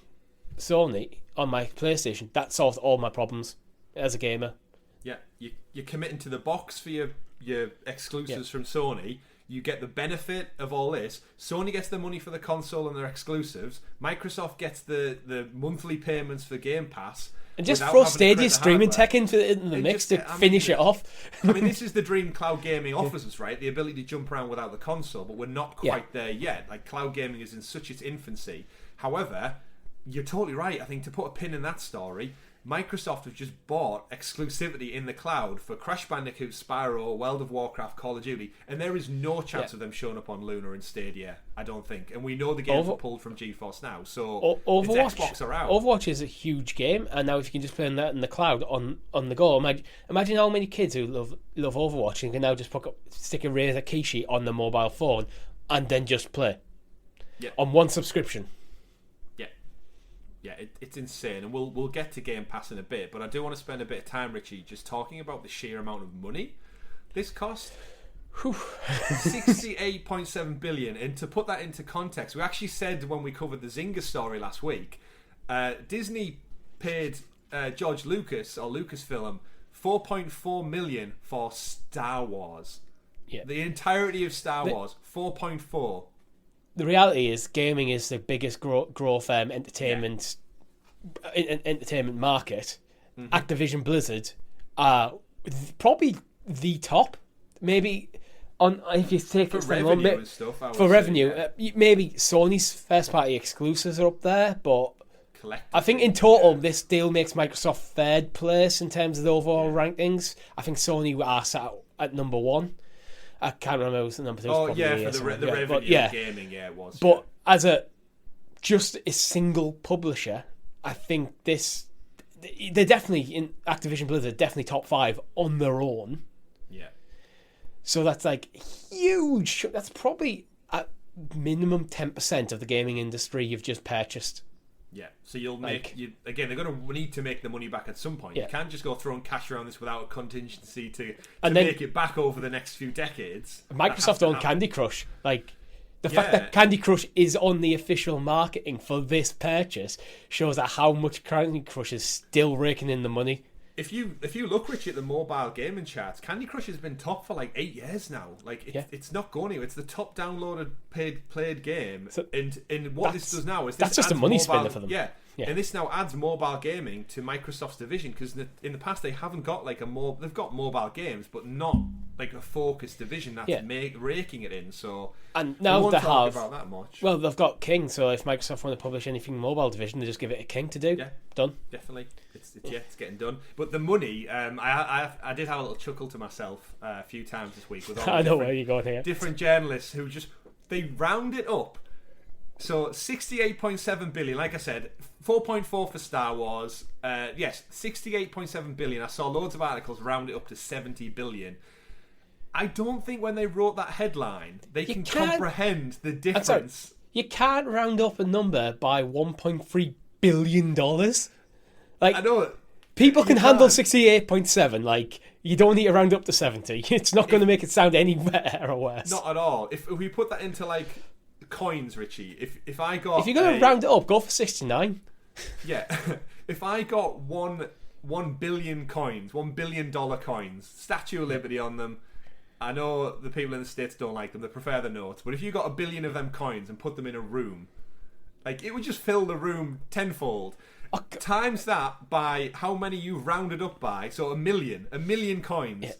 Sony, on my PlayStation, that solves all my problems as a gamer. Yeah, you're committing to the box for your exclusives from Sony. You get the benefit of all this. Sony gets the money for the console and their exclusives. Microsoft gets the monthly payments for Game Pass. And just throw Stadia streaming tech into the mix to finish it off. I mean, this is the dream cloud gaming offers us, right? The ability to jump around without the console, but we're not quite there yet. Like, cloud gaming is in such its infancy. However, you're totally right. I think to put a pin in that story, Microsoft have just bought exclusivity in the cloud for Crash Bandicoot, Spyro, World of Warcraft, Call of Duty, and there is no chance of them showing up on Luna and Stadia, I don't think. And we know the games are pulled from GeForce Now, so Xbox are out. Overwatch is a huge game, and now if you can just play that in the cloud on the go, imagine how many kids who love Overwatch and can now just stick a Razer Kishi on the mobile phone and then just play on one subscription. Yeah, it's insane, and we'll get to Game Pass in a bit, but I do want to spend a bit of time, Richie, just talking about the sheer amount of money this cost. 68.7 billion, and to put that into context, we actually said when we covered the Zynga story last week, Disney paid George Lucas, or Lucasfilm, 4.4 million for Star Wars. Yeah. The entirety of Star Wars, 4.4. The reality is, gaming is the biggest growth entertainment market. Activision Blizzard are probably the top. Maybe if you take for revenue and stuff. Maybe Sony's first party exclusives are up there, but I think in total this deal makes Microsoft third place in terms of the overall rankings. I think Sony are sat at number one. I can't remember what the number two was. For the revenue of gaming, it was. But as a single publisher, I think they're definitely in Activision Blizzard, definitely top 5 on their own. Yeah. So that's like huge. That's probably at minimum 10% of the gaming industry you've just purchased. Yeah, so you'll again, they're going to need to make the money back at some point. You can't just go throwing cash around this without a contingency to make it back over the next few decades. Microsoft owned Candy Crush. Like, the fact that Candy Crush is on the official marketing for this purchase shows that how much Candy Crush is still raking in the money. If you look, Richie, at the mobile gaming charts, Candy Crush has been top for like 8 years now. Like, it's not going anywhere. It's the top downloaded, played game. So and what this does now is that's just a money spinner for them. Yeah. And this now adds mobile gaming to Microsoft's division, because in the past they haven't got like they've got mobile games, but not like a focused division that's raking it in. So and now won't talk about that much. Well, they've got King, so if Microsoft want to publish anything mobile division, they just give it a King to do. Yeah, done. Definitely, it's getting done. But the money, I did have a little chuckle to myself a few times this week with all I know where you're going here. Different journalists who they round it up. So 68.7 billion, like I said, 4.4 for Star Wars. 68.7 billion. I saw loads of articles round it up to 70 billion. I don't think when they wrote that headline, they can comprehend the difference. You can't round up a number by $1.3 billion. Like, I know. People can handle 68.7. Like, you don't need to round up to 70. It's not going to make it sound any better or worse. Not at all. If we put that into like coins, Richie, if you're going to round it up, go for 69. Yeah. If I got 1 billion coins, $1 billion coins, Statue of Liberty on them, I know the people in the States don't like them, they prefer the notes, but if you got 1 billion of them coins and put them in a room, like, it would just fill the room tenfold. Times that by how many you've rounded up by, so 1 million coins.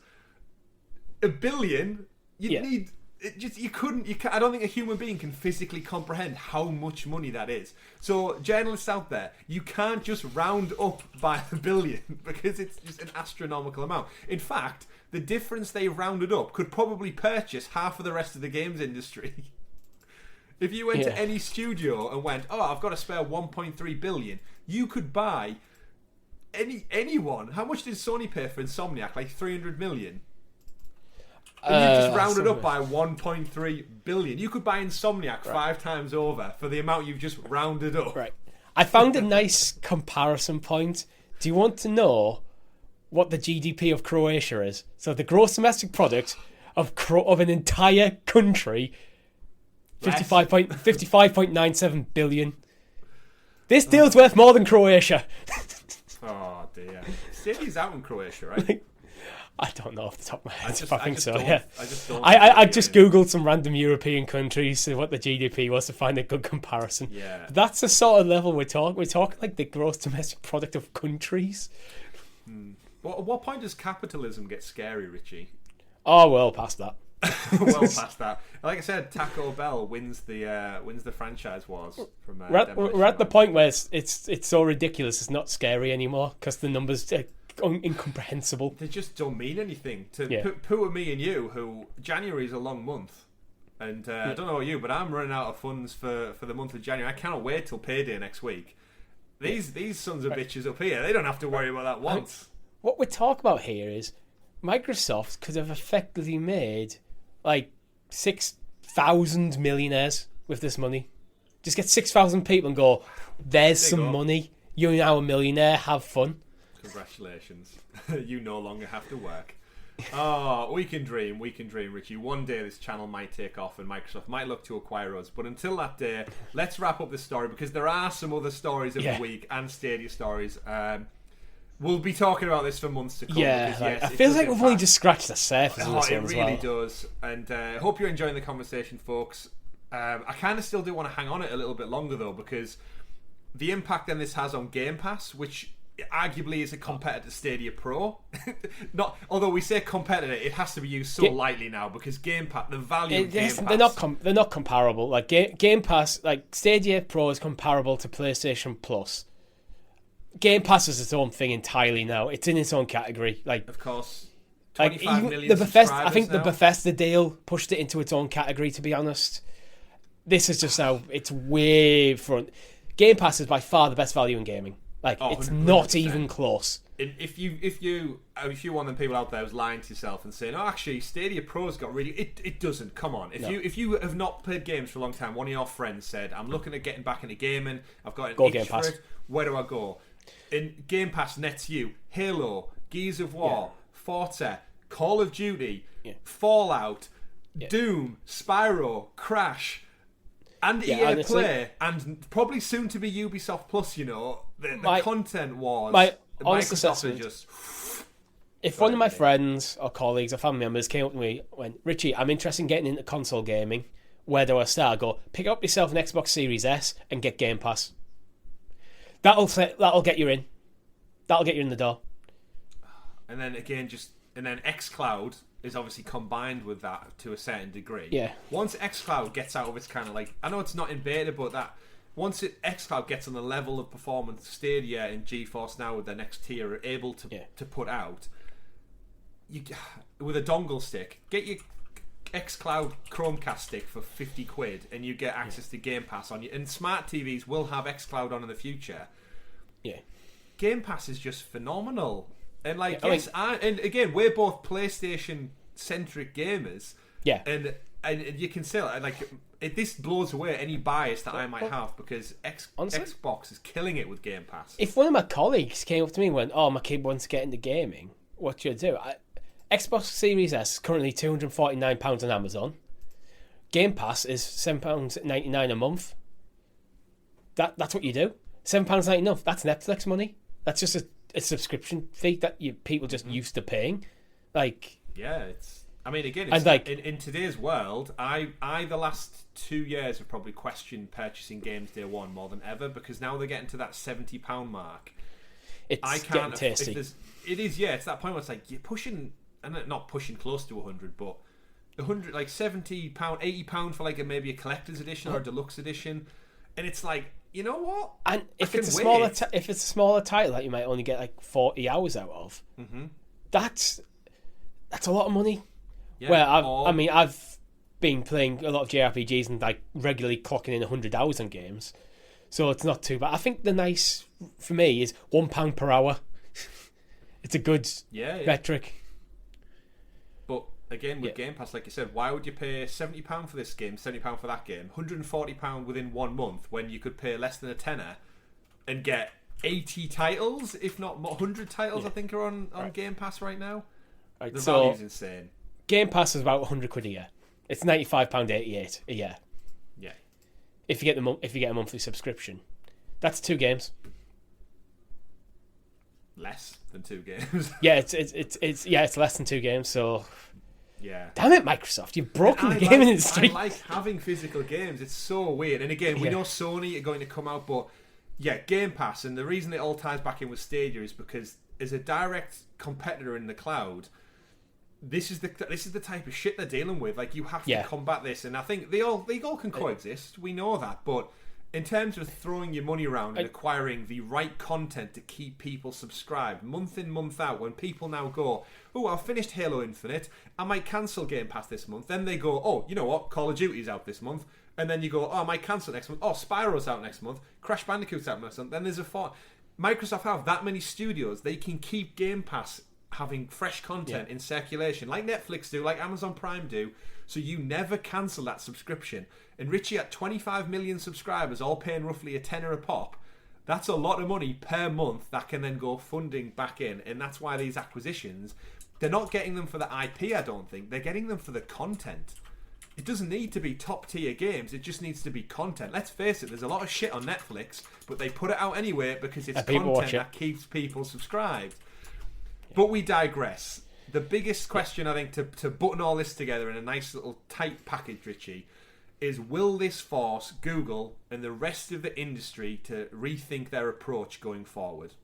1 billion, you'd need I don't think a human being can physically comprehend how much money that is. So journalists out there, you can't just round up by a billion because it's just an astronomical amount. In fact, the difference they've rounded up could probably purchase half of the rest of the games industry. If you went to any studio and went, oh, I've got to spare 1.3 billion, you could buy anyone. How much did Sony pay for Insomniac? Like 300 million? And you just rounded up by 1.3 billion. You could buy Insomniac 5 times over for the amount you've just rounded up. Right. I found a nice comparison point. Do you want to know what the GDP of Croatia is? So the gross domestic product of an entire country, 55.97 billion. This deal's worth more than Croatia. Oh dear. Stadia's out in Croatia, right? I don't know off the top of my head. I just googled some random European countries and what the GDP was to find a good comparison. Yeah. That's the sort of level we're talking. We're talking like the gross domestic product of countries. Well, at what point does capitalism get scary, Richie? Oh, well past that. Well past that. Like I said, Taco Bell wins the franchise wars from. We're at the point where it's so ridiculous. It's not scary anymore because the numbers are incomprehensible. They just don't mean anything to poor me and you. Who January is a long month, and I don't know about you, but I'm running out of funds for the month of January. I cannot wait till payday next week. These sons of bitches up here, they don't have to worry about that once. What we're talking about here is Microsoft could have effectively made like 6,000 millionaires with this money. Just get 6,000 people and go, there's some money. You're now a millionaire. Have fun. Congratulations. You no longer have to work. Oh, we can dream, Richie. One day this channel might take off and Microsoft might look to acquire us. But until that day, let's wrap up this story because there are some other stories of the week and Stadia stories. We'll be talking about this for months to come. Yeah, because, I feel like we've only just scratched the surface. It really does. And I hope you're enjoying the conversation, folks. I kind of still do want to hang on it a little bit longer, though, because the impact then this has on Game Pass, which arguably is a competitor to Stadia Pro. Not, although we say competitor, it has to be used so lightly now because Game Pass, the value of Game Pass... They're not comparable. Like Game Pass, like Stadia Pro is comparable to PlayStation Plus. Game Pass is its own thing entirely now. It's in its own category. Like, of course, 25 like million the Bethesda, I think now. the Bethesda deal pushed it into its own category. To be honest, this is just now it's way front. Game Pass is by far the best value in gaming. Like, it's 100%. Not even close. If you one of the people out there who's lying to yourself and saying, "Oh, actually, Stadia Pro's got really," it doesn't. Come on, if you have not played games for a long time, one of your friends said, "I'm looking at getting back into gaming. I've got an itch for it. Where do I go?" In Game Pass nets you Halo, Gears of War, Forza, Call of Duty, Fallout, Doom, Spyro, Crash, and EA Play, and probably soon to be Ubisoft Plus. You know, the content wars. Microsoft are just. If one of my friends or colleagues or family members came up to me and went, "Richie, I'm interested in getting into console gaming. Where do I start?" I go, pick up yourself an Xbox Series S and get Game Pass. That'll get you in. That'll get you in the door. And then again, xCloud is obviously combined with that to a certain degree. Yeah. Once xCloud gets out of its kind of like, I know it's not in beta, but that once xCloud gets on the level of performance Stadia and GeForce Now with their next tier are able to put out, you with a dongle stick, get your xCloud Chromecast stick for 50 quid and you get access to Game Pass on you. And smart TVs will have xCloud on in the future. Yeah. Game Pass is just phenomenal. And like, and again, we're both PlayStation centric gamers. Yeah. And you can say like this blows away any bias that I might have because Xbox is killing it with Game Pass. If one of my colleagues came up to me and went, "Oh, my kid wants to get into gaming, what should I do?" Xbox Series S is currently £249 on Amazon. Game Pass is £7.99 a month. That's what you do. £7.99. That's Netflix money. That's just a subscription fee that people just used to paying. Like, yeah, it's. I mean, again, it's like in today's world, I the last 2 years have probably questioned purchasing games day one more than ever because now they're getting to that £70 mark. It's getting tasty. It is, yeah. It's that point where it's like you're pushing. And not pushing close to 100, but £100, like £70, £80 for like maybe a collector's edition or a deluxe edition, and it's like, you know what? And if it's a smaller title that you might only get like 40 hours out of, that's a lot of money. Yeah, where I've been playing a lot of JRPGs and like regularly clocking in 100 hours on games, so it's not too bad. I think the nice for me is £1 per hour. It's a good metric. But again, with Game Pass, like you said, why would you pay £70 for this game, £70 for that game, £140 within 1 month when you could pay less than a tenner and get 80 titles, if not 100 titles, I think are on Game Pass right now. The value's insane. Game Pass is about £100 a year. It's £95.88 a year. Yeah. If you get a monthly subscription, that's 2 games. Less than 2 games. Yeah, it's less than 2 games. So. Yeah. Damn it, Microsoft! You've broken the gaming industry. I like having physical games. It's so weird. And again, we know Sony are going to come out, but Game Pass, and the reason it all ties back in with Stadia is because as a direct competitor in the cloud, this is the type of shit they're dealing with. Like, you have to combat this, and I think they all can coexist. We know that, but in terms of throwing your money around and acquiring the right content to keep people subscribed month in, month out, when people now go, oh, I've finished Halo Infinite, I might cancel Game Pass this month. Then they go, oh, you know what, Call of Duty's out this month. And then you go, oh, I might cancel next month. Oh, Spyro's out next month. Crash Bandicoot's out next month. Then there's Microsoft have that many studios. They can keep Game Pass having fresh content in circulation, like Netflix do, like Amazon Prime do, so you never cancel that subscription. And Richie, at 25 million subscribers, all paying roughly a tenner a pop, that's a lot of money per month that can then go funding back in. And that's why these acquisitions, they're not getting them for the IP, I don't think. They're getting them for the content. It doesn't need to be top tier games, it just needs to be content. Let's face it, there's a lot of shit on Netflix, but they put it out anyway because it's content that keeps people subscribed. But we digress. The biggest question, I think, to button all this together in a nice little tight package, Richie, is will this force Google and the rest of the industry to rethink their approach going forward?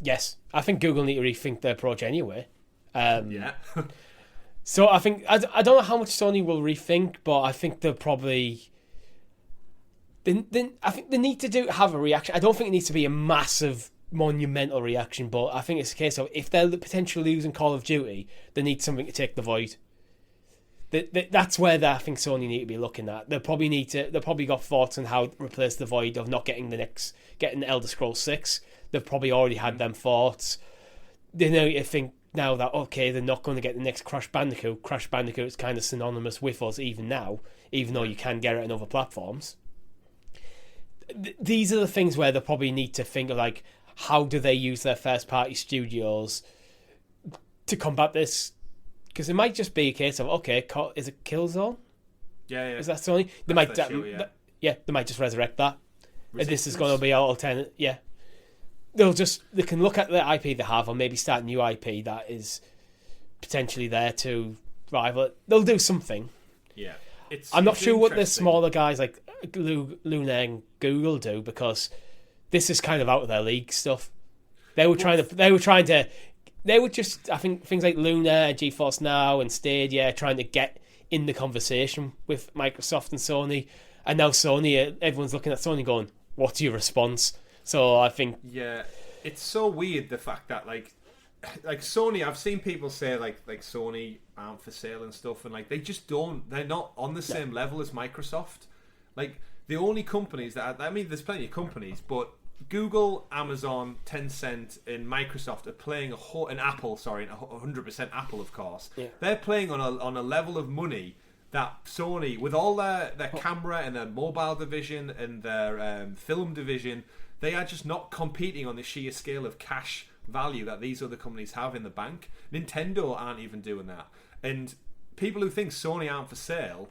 Yes. I think Google need to rethink their approach anyway. So I think, I don't know how much Sony will rethink, but I think they'll probably... I think they need to have a reaction. I don't think it needs to be a massive, monumental reaction, but I think it's a case of if they're potentially losing Call of Duty, they need something to take the void. That's where I think Sony need to be looking at. They'll probably got thoughts on how to replace the void of not getting getting Elder Scrolls 6. They've probably already had them thoughts. They know to think now that, okay, they're not going to get the next Crash Bandicoot. Crash Bandicoot is kind of synonymous with us even now, even though you can get it on other platforms. These are the things where they probably need to think of, like, how do they use their first-party studios to combat this? Because it might just be a case of, okay, is it Killzone? Yeah. Is that Sony? They might just resurrect that. Resistance. This is going to be our alternate. Yeah. They can look at the IP they have, or maybe start new IP that is potentially there to rival it. They'll do something. Yeah. I'm not sure what the smaller guys like Luna and Google do, because this is kind of out of their league stuff. I think things like Luna, GeForce Now, and Stadia trying to get in the conversation with Microsoft and Sony. And now Sony, everyone's looking at Sony going, what's your response? So I think... Yeah, it's so weird, the fact that, like Sony, I've seen people say, like Sony aren't for sale and stuff, and, like, they just don't... They're not on the same level as Microsoft. Like, the only companies that... there's plenty of companies, but Google, Amazon, Tencent, and Microsoft are playing and Apple, 100% Apple, of course. Yeah. They're playing on a level of money that Sony, with all their camera and their mobile division and their film division, they are just not competing on the sheer scale of cash value that these other companies have in the bank. Nintendo aren't even doing that. And people who think Sony aren't for sale,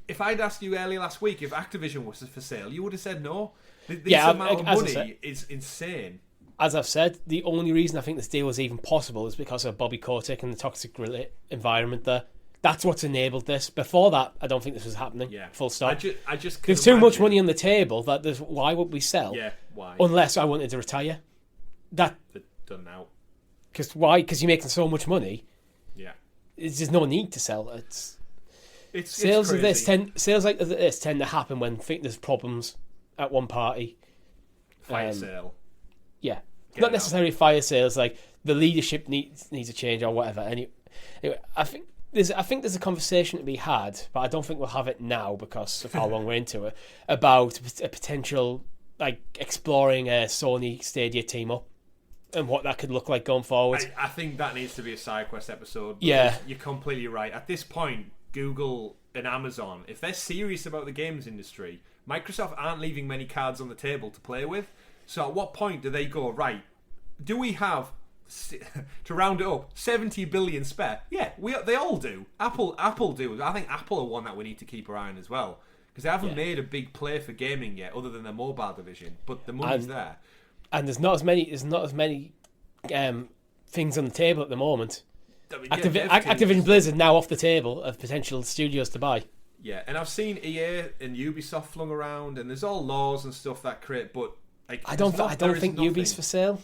if I'd asked you earlier last week if Activision was for sale, you would have said no. This amount of money is insane. As I've said, the only reason I think this deal was even possible is because of Bobby Kotick and the toxic environment there. That's what's enabled this. Before that, I don't think this was happening. Yeah. Full stop. There's too much money on the table that why would we sell? Yeah, why? Unless I wanted to retire. They're done now. Why? Because you're making so much money. Yeah. There's just no need to sell. It's Sales like this tend to happen when there's problems at one party. Fire sale. Yeah, not necessarily fire sales. Like the leadership needs a change or whatever. Anyway, I think there's a conversation to be had, but I don't think we'll have it now because of how long we're into it. About a potential exploring a Sony Stadia team up and what that could look like going forward. I think that needs to be a SideQuest episode. Yeah, you're completely right. At this point, Google and Amazon, if they're serious about the games industry, Microsoft aren't leaving many cards on the table to play with. So at what point do they go, right, do we have, to round it up, 70 billion spare? Yeah, they all do. Apple do. I think Apple are one that we need to keep our eye on as well. Because they haven't made a big play for gaming yet, other than their mobile division. But the money's there. And there's not as many things on the table at the moment. I mean, Activision Blizzard now off the table of potential studios to buy. Yeah, and I've seen EA and Ubisoft flung around, and there's all laws and stuff that create. But I don't think Ubi's for sale.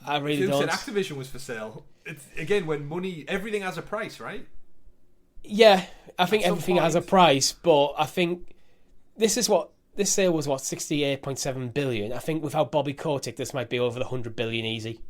I really don't. Said Activision was for sale. It's, again, when money, everything has a price, right? Yeah, I think everything has a price, but I think this sale was 68.7 billion. I think without Bobby Kotick, this might be over the 100 billion easy.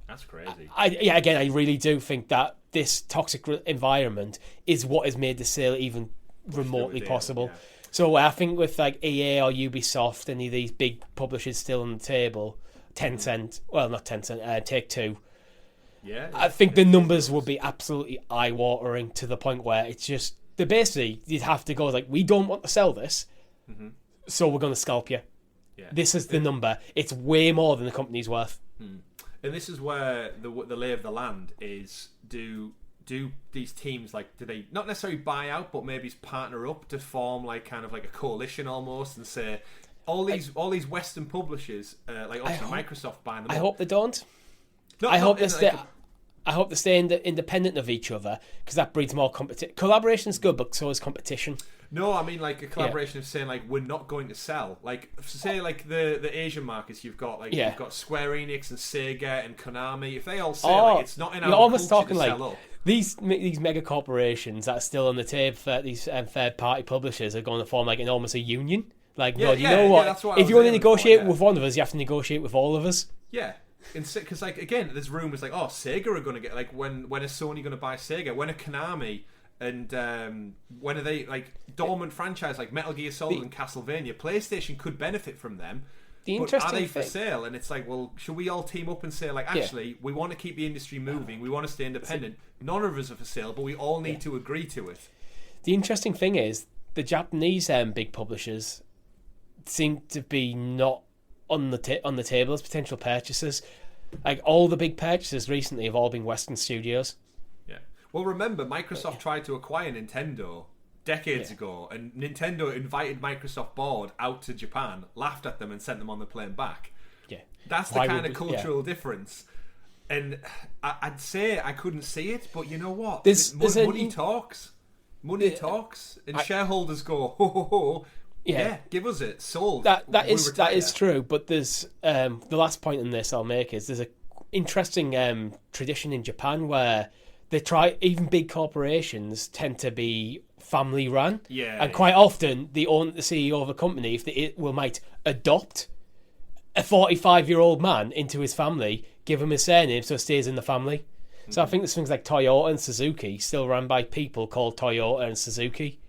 That's crazy. I really do think that this toxic environment is what has made the sale even remotely possible. Yeah. So I think with EA or Ubisoft, any of these big publishers still on the table, Tencent, well, not Tencent, Take-Two. Yeah. I think the numbers would be absolutely eye-watering to the point where it's just, basically, you'd have to go we don't want to sell this, so we're going to scalp you. Yeah. This is the number. It's way more than the company's worth. And this is where the lay of the land is, do these teams, do they not necessarily buy out, but maybe partner up to form a coalition almost, and say all these Western publishers, obviously Microsoft buying them up. I hope they don't. I hope they stay independent of each other, because that breeds more competition. Collaboration's good, but so is competition. No, I mean a collaboration of saying we're not going to sell. Say the Asian markets, you've got you've got Square Enix and Sega and Konami. If they all say it's not in our almost culture talking to sell up. These mega corporations that are still on the table for these third party publishers are going to form almost a union. You know what? If you want to negotiate with one of us, you have to negotiate with all of us. Yeah. Because again, there's rumours Sega are going to get when is Sony going to buy Sega? When are Konami and when are they dormant franchise like Metal Gear Solid and Castlevania? PlayStation could benefit from them. But are they for sale? And it's well, should we all team up and say actually we want to keep the industry moving, we want to stay independent. None of us are for sale, but we all need to agree to it. The interesting thing is the Japanese big publishers seem to be not on the table as potential purchasers. All the big purchases recently have all been Western studios. Yeah. Well, remember, Microsoft tried to acquire Nintendo decades ago, and Nintendo invited Microsoft board out to Japan, laughed at them, and sent them on the plane back. Yeah. That's the kind of cultural difference. And I'd say I couldn't see it, but you know what? Money talks. Money talks, and shareholders go, ho ho ho. Yeah, give us it. Sold. That is true. But there's the last point on this I'll make is there's a interesting tradition in Japan where they try, even big corporations tend to be family run. Yeah. And quite often the CEO of a company, if they might adopt a 45-year-old man into his family, give him his surname so it stays in the family. Mm-hmm. So I think there's things like Toyota and Suzuki still run by people called Toyota and Suzuki.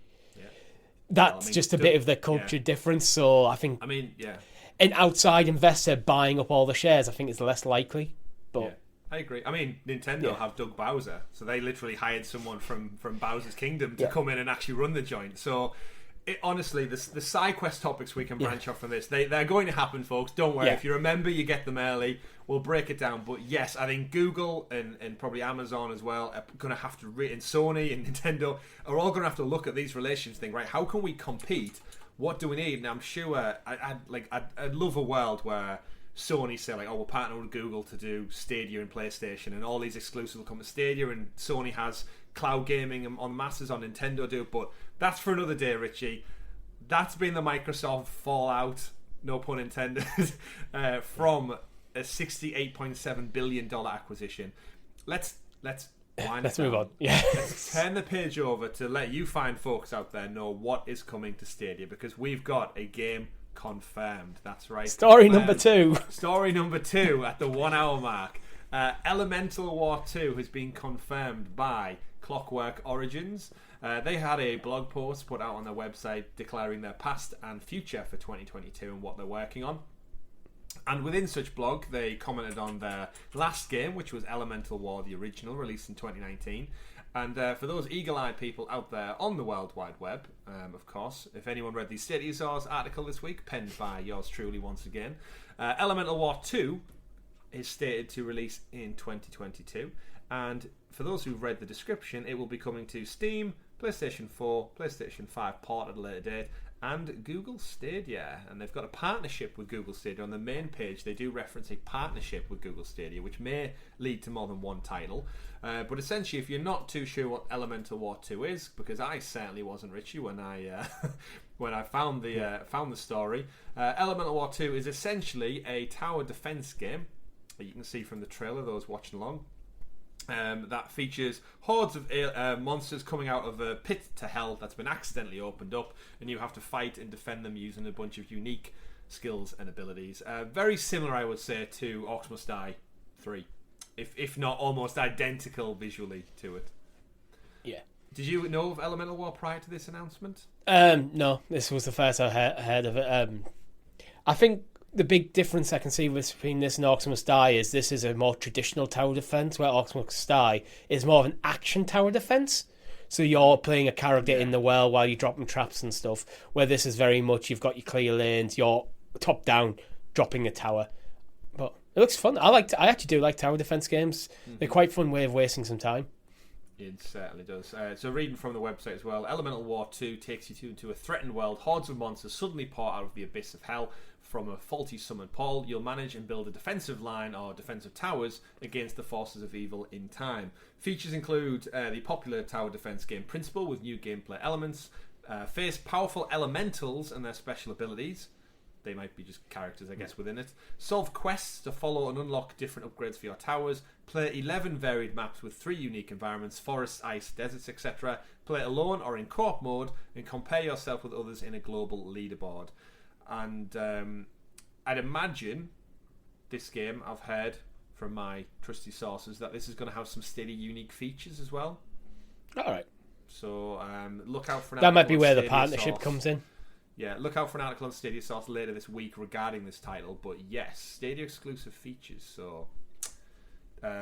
That's just a bit of the culture difference. So I think an outside investor buying up all the shares, I think is less likely. But I agree. I mean, Nintendo have Doug Bowser, so they literally hired someone from Bowser's Kingdom to come in and actually run the joint. So honestly, the SideQuest topics we can branch off from this. They're going to happen, folks. Don't worry. If you remember, you get them early. We'll break it down. But yes, I think Google and probably Amazon as well are going to have to, and Sony and Nintendo are all going to have to look at these relations thing, right? How can we compete? What do we need? And I'm sure I'd love a world where Sony say we'll partner with Google to do Stadia and PlayStation, and all these exclusive will come to Stadia, and Sony has cloud gaming on masses on Nintendo do. But that's for another day, Richie. That's been the Microsoft fallout, no pun intended, from a $68.7 billion acquisition. Let's Let's move on. Yeah. Let's turn the page over to let you fine folks out there know what is coming to Stadia, because we've got a game confirmed. That's right. Story number 2. Story number 2 at the 1 hour mark. Elemental War 2 has been confirmed by Clockwork Origins. They had a blog post put out on their website declaring their past and future for 2022 and what they're working on. And within such blog, they commented on their last game, which was Elemental War, the original, released in 2019. And for those eagle-eyed people out there on the World Wide Web, of course, if anyone read the Stadia Source article this week, penned by yours truly once again, Elemental War 2 is stated to release in 2022. And for those who've read the description, it will be coming to Steam, PlayStation 4, PlayStation 5 port at a later date, and Google Stadia. And they've got a partnership with Google Stadia. On the main page, they do reference a partnership with Google Stadia, which may lead to more than one title. But essentially, if you're not too sure what Elemental War 2 is, because I certainly wasn't, Richie, when I when I found the story, Elemental War 2 is essentially a tower defense game that you can see from the trailer, those watching along. That features hordes of monsters coming out of a pit to hell that's been accidentally opened up, and you have to fight and defend them using a bunch of unique skills and abilities. Very similar, I would say, to Orcs Must Die 3, if not almost identical visually to it. Yeah. Did you know of Elemental War prior to this announcement? No, this was the first I heard of it. I think the big difference I can see between this and Orcs Must Die is this is a more traditional tower defense, where Orcs Must Die is more of an action tower defense. So you're playing a character in the world while you're dropping traps and stuff, where this is very much you've got your clear lanes, you're top down dropping a tower. But it looks fun. I actually do like tower defense games. Mm-hmm. They're quite fun way of wasting some time. It certainly does. So reading from the website as well, Elemental War 2 takes you into a threatened world. Hordes of monsters suddenly pour out of the abyss of hell from a faulty summoned pole. You'll manage and build a defensive line or defensive towers against the forces of evil in time. Features include the popular tower defense game Principle with new gameplay elements. Face powerful elementals and their special abilities. They might be just characters, I guess, within it. Solve quests to follow and unlock different upgrades for your towers. Play 11 varied maps with 3 unique environments: forests, ice, deserts, etc. Play alone or in co-op mode, and compare yourself with others in a global leaderboard. And I'd imagine this game, I've heard from my trusty sources, that this is going to have some Stadia unique features as well. All right. So look out for an that might be where Stadia the partnership Source. Comes in. Yeah, look out for an article on Stadia Source later this week regarding this title. But yes, Stadia exclusive features. So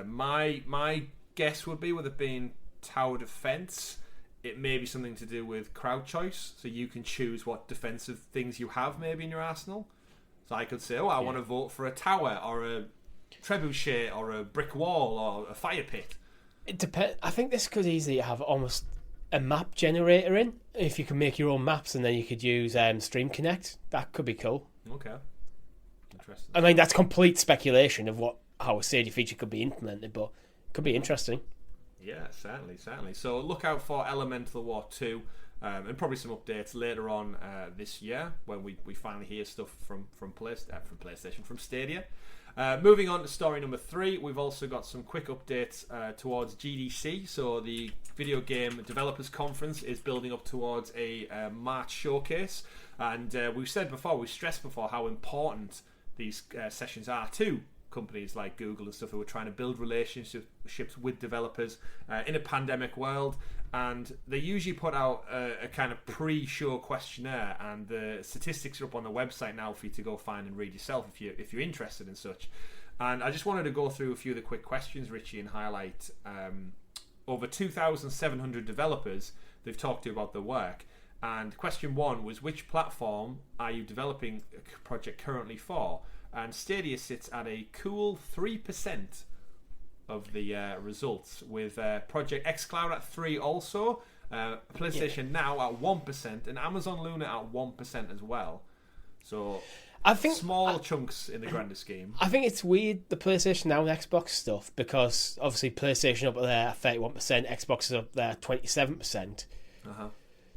my guess would be, with it being tower defense, it may be something to do with crowd choice. So you can choose what defensive things you have maybe in your arsenal. So I could say, I want to vote for a tower or a trebuchet or a brick wall or a fire pit. It depends. I think this could easily have almost a map generator in, if you can make your own maps, and then you could use Stream Connect. That could be cool. Okay, interesting. I mean, that's complete speculation of how a Stadia feature could be implemented, but it could be interesting. Yeah, certainly. So look out for Elemental War 2, and probably some updates later on this year when we finally hear stuff from PlayStation, from Stadia. Moving on to story number 3, we've also got some quick updates towards GDC. So the Video Game Developers Conference is building up towards a March showcase, and we've stressed before how important these sessions are to companies like Google and stuff who are trying to build relationships with developers in a pandemic world. And they usually put out a kind of pre-show questionnaire, and the statistics are up on the website now for you to go find and read yourself if you're interested in such. And I just wanted to go through a few of the quick questions, Richie, and highlight over 2,700 developers they've talked to about their work. And question 1 was, which platform are you developing a project currently for? And Stadia sits at a cool 3% of the results, with Project xCloud at 3% also, PlayStation Now at 1%, and Amazon Luna at 1% as well. So I think small chunks in the grander scheme. I think it's weird, the PlayStation Now and Xbox stuff, because obviously PlayStation up there at 31%, Xbox is up there at 27%.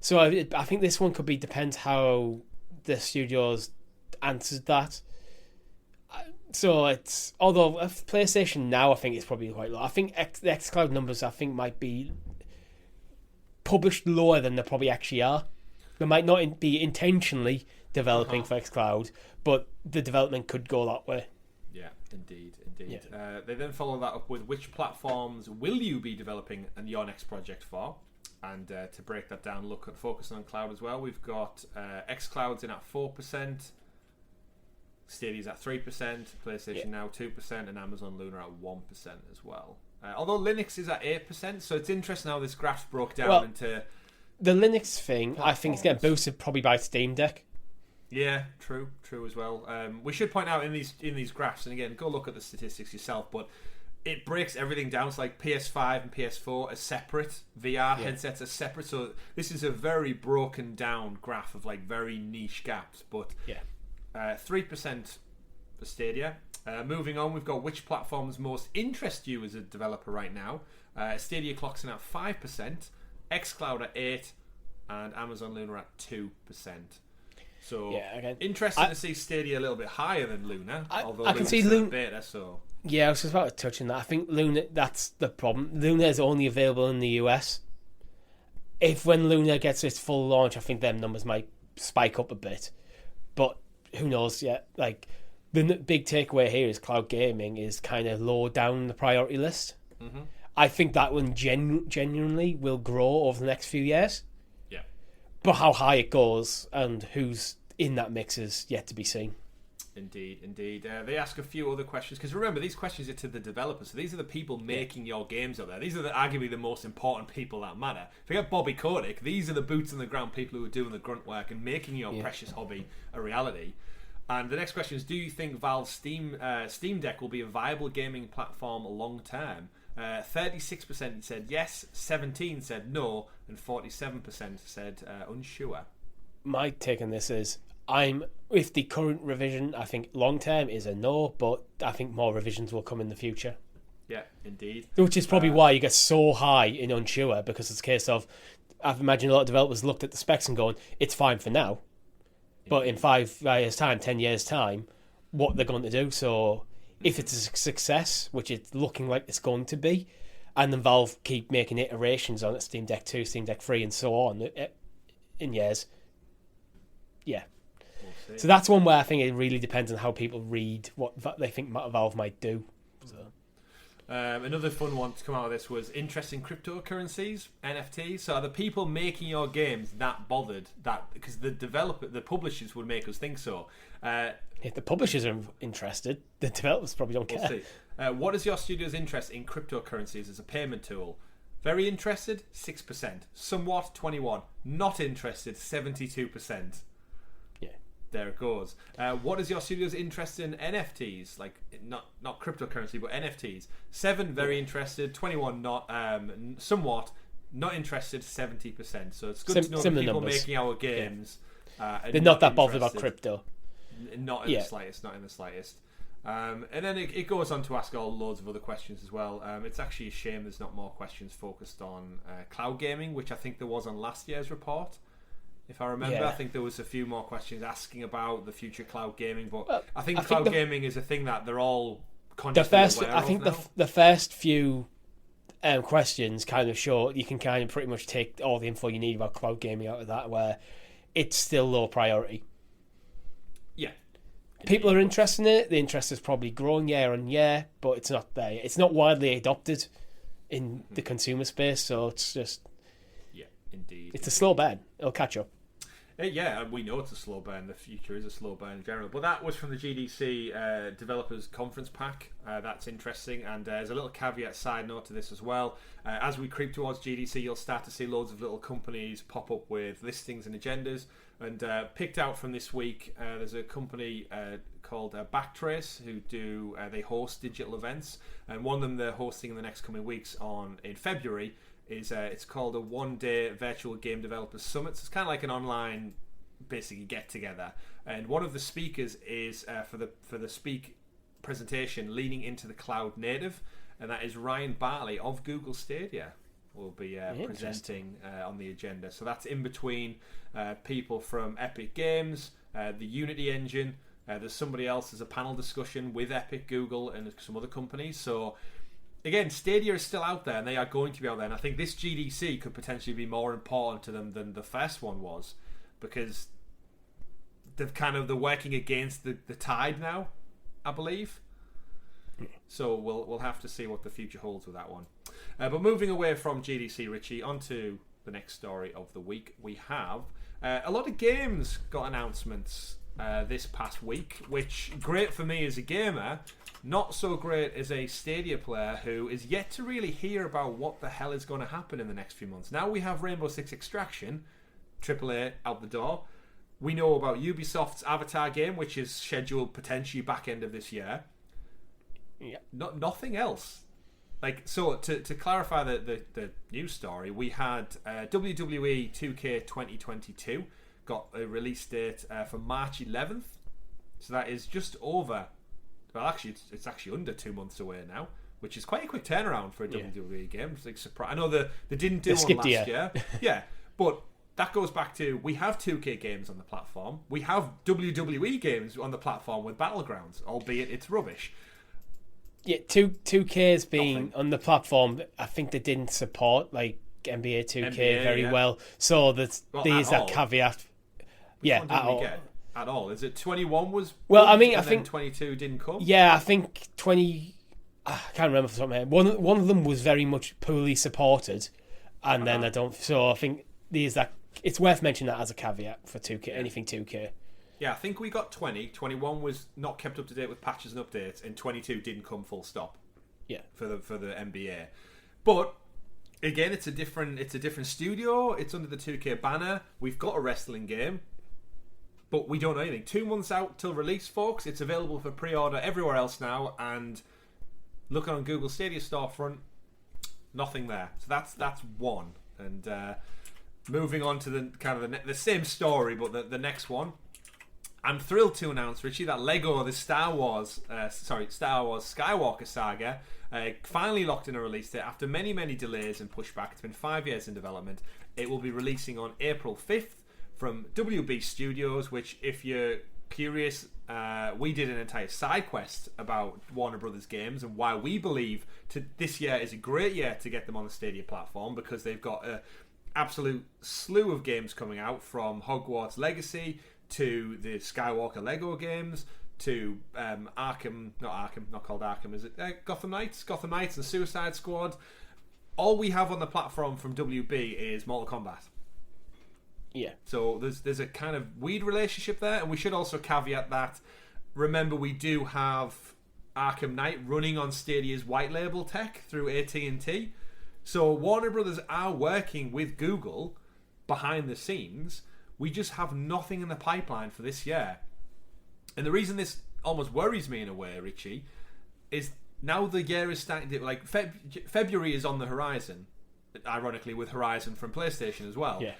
So I think this one depends how the studios answered that. So it's, although PlayStation now, I think it's probably quite low. I think the xCloud numbers, I think, might be published lower than they probably actually are. They might not be intentionally developing for xCloud, but the development could go that way. Yeah, indeed. Yeah. They then follow that up with which platforms will you be developing and your next project for? And to break that down, focus on cloud as well. We've got xCloud's in at 4%, Stadia's at 3%, PlayStation now 2%, and Amazon Luna at 1% as well. Although Linux is at 8%, so it's interesting how this graph broke down into the Linux thing. Platforms. I think it's getting boosted probably by Steam Deck. Yeah, true as well. We should point out in these graphs, and again, go look at the statistics yourself, but it breaks everything down. It's like PS5 and PS4 are separate, VR headsets are separate, so this is a very broken down graph of like very niche gaps, but 3% for Stadia. Moving on, we've got which platforms most interest you as a developer right now. Stadia clocks in at 5%, xCloud at 8%, and Amazon Luna at 2%. So interesting to see Stadia a little bit higher than Luna, although I can see Luna beta. So I was just about to touch on that. I think Luna, that's the problem. Luna is only available in the US. If when Luna gets its full launch, I think them numbers might spike up a bit. But who knows yet? Like, the big takeaway here is cloud gaming is kind of low down the priority list. Mm-hmm. I think that one genuinely will grow over the next few years. Yeah. But how high it goes and who's in that mix is yet to be seen. Indeed. They ask a few other questions, because remember, these questions are to the developers, so these are the people making your games out there. These are arguably the most important people that matter. Forget Bobby Kotick, these are the boots on the ground people who are doing the grunt work and making your precious hobby a reality. And the next question is, do you think Valve's Steam Deck will be a viable gaming platform long term? 36% said yes, 17% said no, and 47% said unsure. My take on this is, I'm with the current revision. I think long term is a no, but I think more revisions will come in the future. Yeah, indeed. Which is probably why you get so high in unsure, because it's a case of, I've imagined a lot of developers looked at the specs and going, it's fine for now, but in 5 years' time, 10 years' time, what they're going to do. So if it's a success, which it's looking like it's going to be, and then Valve keep making iterations on it, Steam Deck 2, Steam Deck 3, and so on in years, so that's one where I think it really depends on how people read what they think Valve might do. So. Another fun one to come out of this was interest in cryptocurrencies, NFTs. So are the people making your games that bothered? That because the publishers would make us think so. If the publishers are interested, the developers probably don't care. We'll see. What is your studio's interest in cryptocurrencies as a payment tool? Very interested, 6%. Somewhat, 21%. Not interested, 72%. There it goes. What is your studio's interest in NFTs? Like, not cryptocurrency, but NFTs. 7 very interested, 21 not, somewhat not interested, 70%. So it's good to know that people numbers. Making our games they're not that bothered about crypto. Not in the slightest. And then it goes on to ask loads of other questions as well. It's actually a shame there's not more questions focused on cloud gaming, which I think there was on last year's report. If I remember, I think there was a few more questions asking about the future cloud gaming, but I think cloud gaming is a thing that they're all consciously aware of now. The first few questions kind of show you can kind of pretty much take all the info you need about cloud gaming out of that, where it's still low priority. Yeah. People are interested in it. The interest is probably growing year on year, but it's not there. It's not widely adopted in the consumer space, so it's just... Yeah, indeed. It's a slow burn. It'll catch up. Yeah, we know it's a slow burn. The future is a slow burn in general. But that was from the GDC Developers Conference Pack. That's interesting. And there's a little caveat side note to this as well. As we creep towards GDC, you'll start to see loads of little companies pop up with listings and agendas. And picked out from this week, there's a company called Backtrace who they host digital events. And one of them they're hosting in the next coming weeks in February. It's called a one-day virtual game developers summit. So it's kind of like an online, basically get together. And one of the speakers is for the speak presentation leaning into the cloud native, and that is Ryan Bartley of Google Stadia. Will be presenting on the agenda. So that's in between people from Epic Games, the Unity engine, There's somebody else. There's a panel discussion with Epic, Google, and some other companies. So again, Stadia is still out there, and they are going to be out there. And I think this GDC could potentially be more important to them than the first one was, because they're working against the tide now, I believe. So we'll have to see what the future holds with that one. But moving away from GDC, Richie, onto the next story of the week, we have a lot of games got announcements this past week, which great for me as a gamer, not so great as a Stadia player who is yet to really hear about what the hell is going to happen in the next few months. Now we have Rainbow Six Extraction, AAA, out the door. We know about Ubisoft's Avatar game, which is scheduled potentially back end of this year. Yeah. Nothing else. So to clarify the news story, we had WWE 2K 2022 got a release date for March 11th. So that is just over. Well, actually, it's actually under 2 months away now, which is quite a quick turnaround for a WWE game. It's like surprise. I know they didn't do one last year. Yeah, but that goes back to, we have 2K games on the platform. We have WWE games on the platform with Battlegrounds, albeit it's rubbish. Yeah, 2K's being on the platform. I think they didn't support NBA 2K very well. So there's that caveat. At all. At all. Is it 21 was? Well, I mean, I think 22 didn't come. Yeah, I think 20. I can't remember off the top of my head. One of them was very much poorly supported, and then I don't. So I think there's that. It's worth mentioning that as a caveat for 2K. Anything 2K. Yeah, I think we got 20. 21 was not kept up to date with patches and updates, and 22 didn't come full stop. Yeah, for the NBA. But again, it's a different studio. It's under the 2K banner. We've got a wrestling game, but we don't know anything. 2 months out till release, folks. It's available for pre-order everywhere else now, and looking on Google Stadia storefront, nothing there. So that's one. And moving on to the same story, but the next one. I'm thrilled to announce, Richie, that Lego, the Star Wars Skywalker saga, finally locked in a release date after many, many delays and pushback. It's been 5 years in development. It will be releasing on April 5th from WB Studios, which, if you're curious, we did an entire SideQuest about Warner Brothers games and why we believe this year is a great year to get them on the Stadia platform, because they've got an absolute slew of games coming out, from Hogwarts Legacy to the Skywalker Lego games, to Arkham, not called Arkham, is it? Gotham Knights and Suicide Squad. All we have on the platform from WB is Mortal Kombat. Yeah. So there's a kind of weird relationship there, and we should also caveat that, remember, we do have Arkham Knight running on Stadia's white label tech through AT&T. So Warner Brothers are working with Google behind the scenes. We just have nothing in the pipeline for this year. And the reason this almost worries me in a way, Richie, is now the year is starting to... February is on the horizon, ironically, with Horizon from PlayStation as well. Yeah.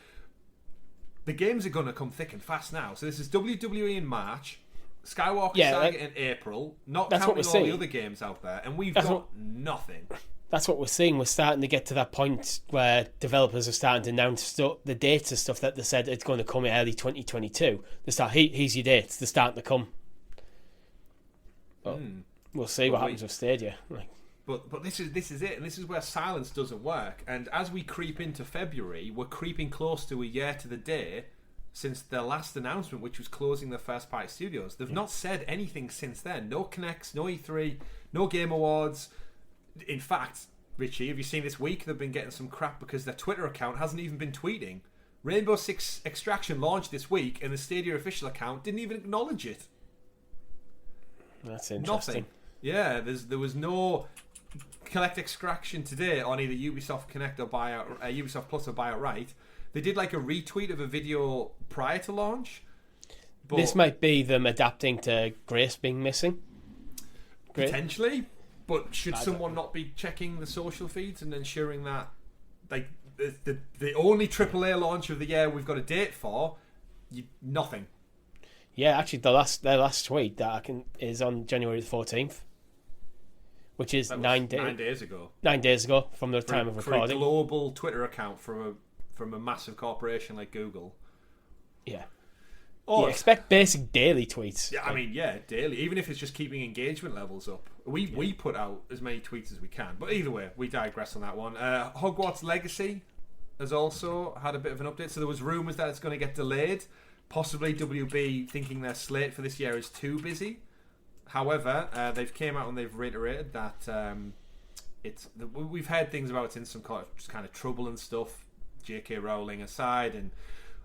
The games are going to come thick and fast now. So this is WWE in March, Skywalker Saga in April, not counting all the other games out there, and we've got nothing. That's what we're seeing. We're starting to get to that point where developers are starting to announce the dates of stuff that they said it's going to come in early 2022. They start, here's your dates. They're starting to come. But we'll see what happens with Stadia. But this is it, and this is where silence doesn't work. And as we creep into February, we're creeping close to a year to the day since their last announcement, which was closing their first-party studios. They've not said anything since then. No Connects, no E3, no Game Awards. In fact, Richie, have you seen this week they've been getting some crap because their Twitter account hasn't even been tweeting? Rainbow Six Extraction launched this week, and the Stadia official account didn't even acknowledge it. That's interesting. Nothing. Yeah, there was no Collect Extraction today on either Ubisoft Connect or Buyout, Ubisoft Plus or Buyout Right. They did a retweet of a video prior to launch. But this might be them adapting to Grace being missing. Potentially. But should someone not be checking the social feeds and ensuring that, the only AAA launch of the year we've got a date for, nothing. Yeah, actually, their last tweet that is on January the 14th, which is 9 days. 9 days ago. 9 days ago from the time of recording. For a global Twitter account from a massive corporation like Google. Yeah. Or You expect basic daily tweets. yeah, I mean, yeah, daily. Even if it's just keeping engagement levels up, we put out as many tweets as we can. But either way, we digress on that one. Hogwarts Legacy has also had a bit of an update. So there was rumours that it's going to get delayed. Possibly WB thinking their slate for this year is too busy. However, they've came out and they've reiterated that we've heard things about it's in some kind of trouble and stuff, J.K. Rowling aside, and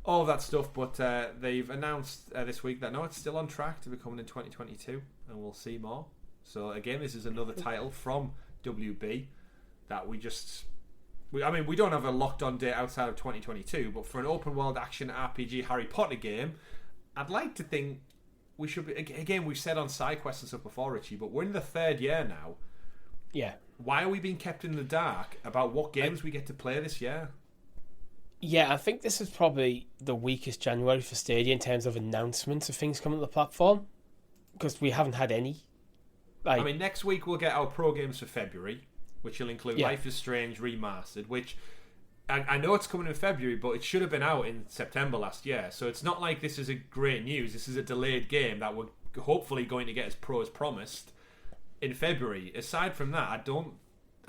all of that stuff. But they've announced this week that no, it's still on track to be coming in 2022, and we'll see more. So again, this is another title from WB that we don't have a locked-on date outside of 2022, but for an open-world action RPG Harry Potter game, I'd like to think we should be. Again, we've said on SideQuest and stuff before, Richie, but we're in the third year now. Yeah. Why are we being kept in the dark about what games we get to play this year? Yeah, I think this is probably the weakest January for Stadia in terms of announcements of things coming to the platform, because we haven't had any. I mean, next week we'll get our pro games for February, which will include Life is Strange Remastered, which I know it's coming in February, but it should have been out in September last year. So it's not like this is a great news. This is a delayed game that we're hopefully going to get as pro as promised in February. Aside from that, I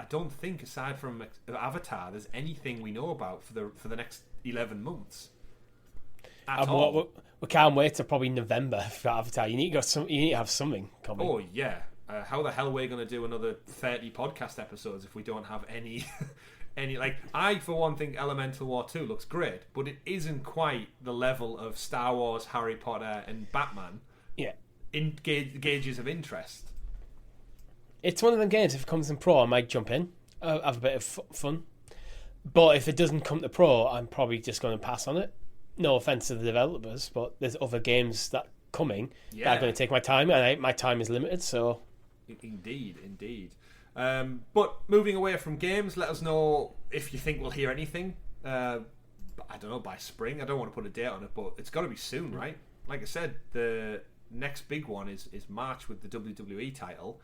don't think aside from Avatar, there's anything we know about for the next 11 months. We can't wait till probably November for Avatar. You need to have something coming. Oh yeah. How the hell are we going to do another 30 podcast episodes if we don't have any I for one think Elemental War 2 looks great, but it isn't quite the level of Star Wars, Harry Potter and Batman in gauges of interest. It's one of them games, if it comes in pro I might jump in, have a bit of fun, but if it doesn't come to pro I'm probably just going to pass on it. No offense to the developers, but there's other games that coming that are going to take my time, and my time is limited, so Indeed. But moving away from games, let us know if you think we'll hear anything. I don't know, by spring. I don't want to put a date on it, but it's got to be soon, right? Like I said, the next big one is March with the WWE title.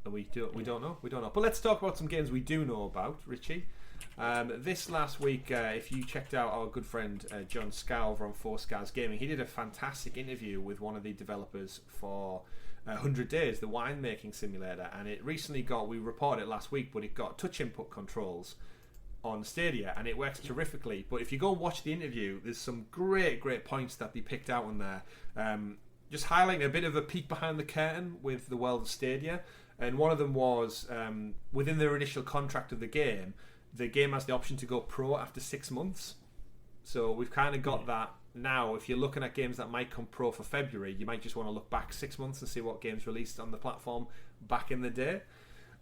We don't know. But let's talk about some games we do know about, Richie. This last week, if you checked out our good friend John Scow from Four Scars Gaming, he did a fantastic interview with one of the developers for 100 Days, the winemaking simulator, and it recently we reported it last week, but it got touch input controls on Stadia, and it works terrifically. But if you go and watch the interview, there's some great points that they picked out on there, just highlighting a bit of a peek behind the curtain with the world of Stadia. And one of them was within their initial contract of the game has the option to go pro after 6 months. So we've kind of got that now. If you're looking at games that might come pro for February, you might just want to look back 6 months and see what games released on the platform back in the day.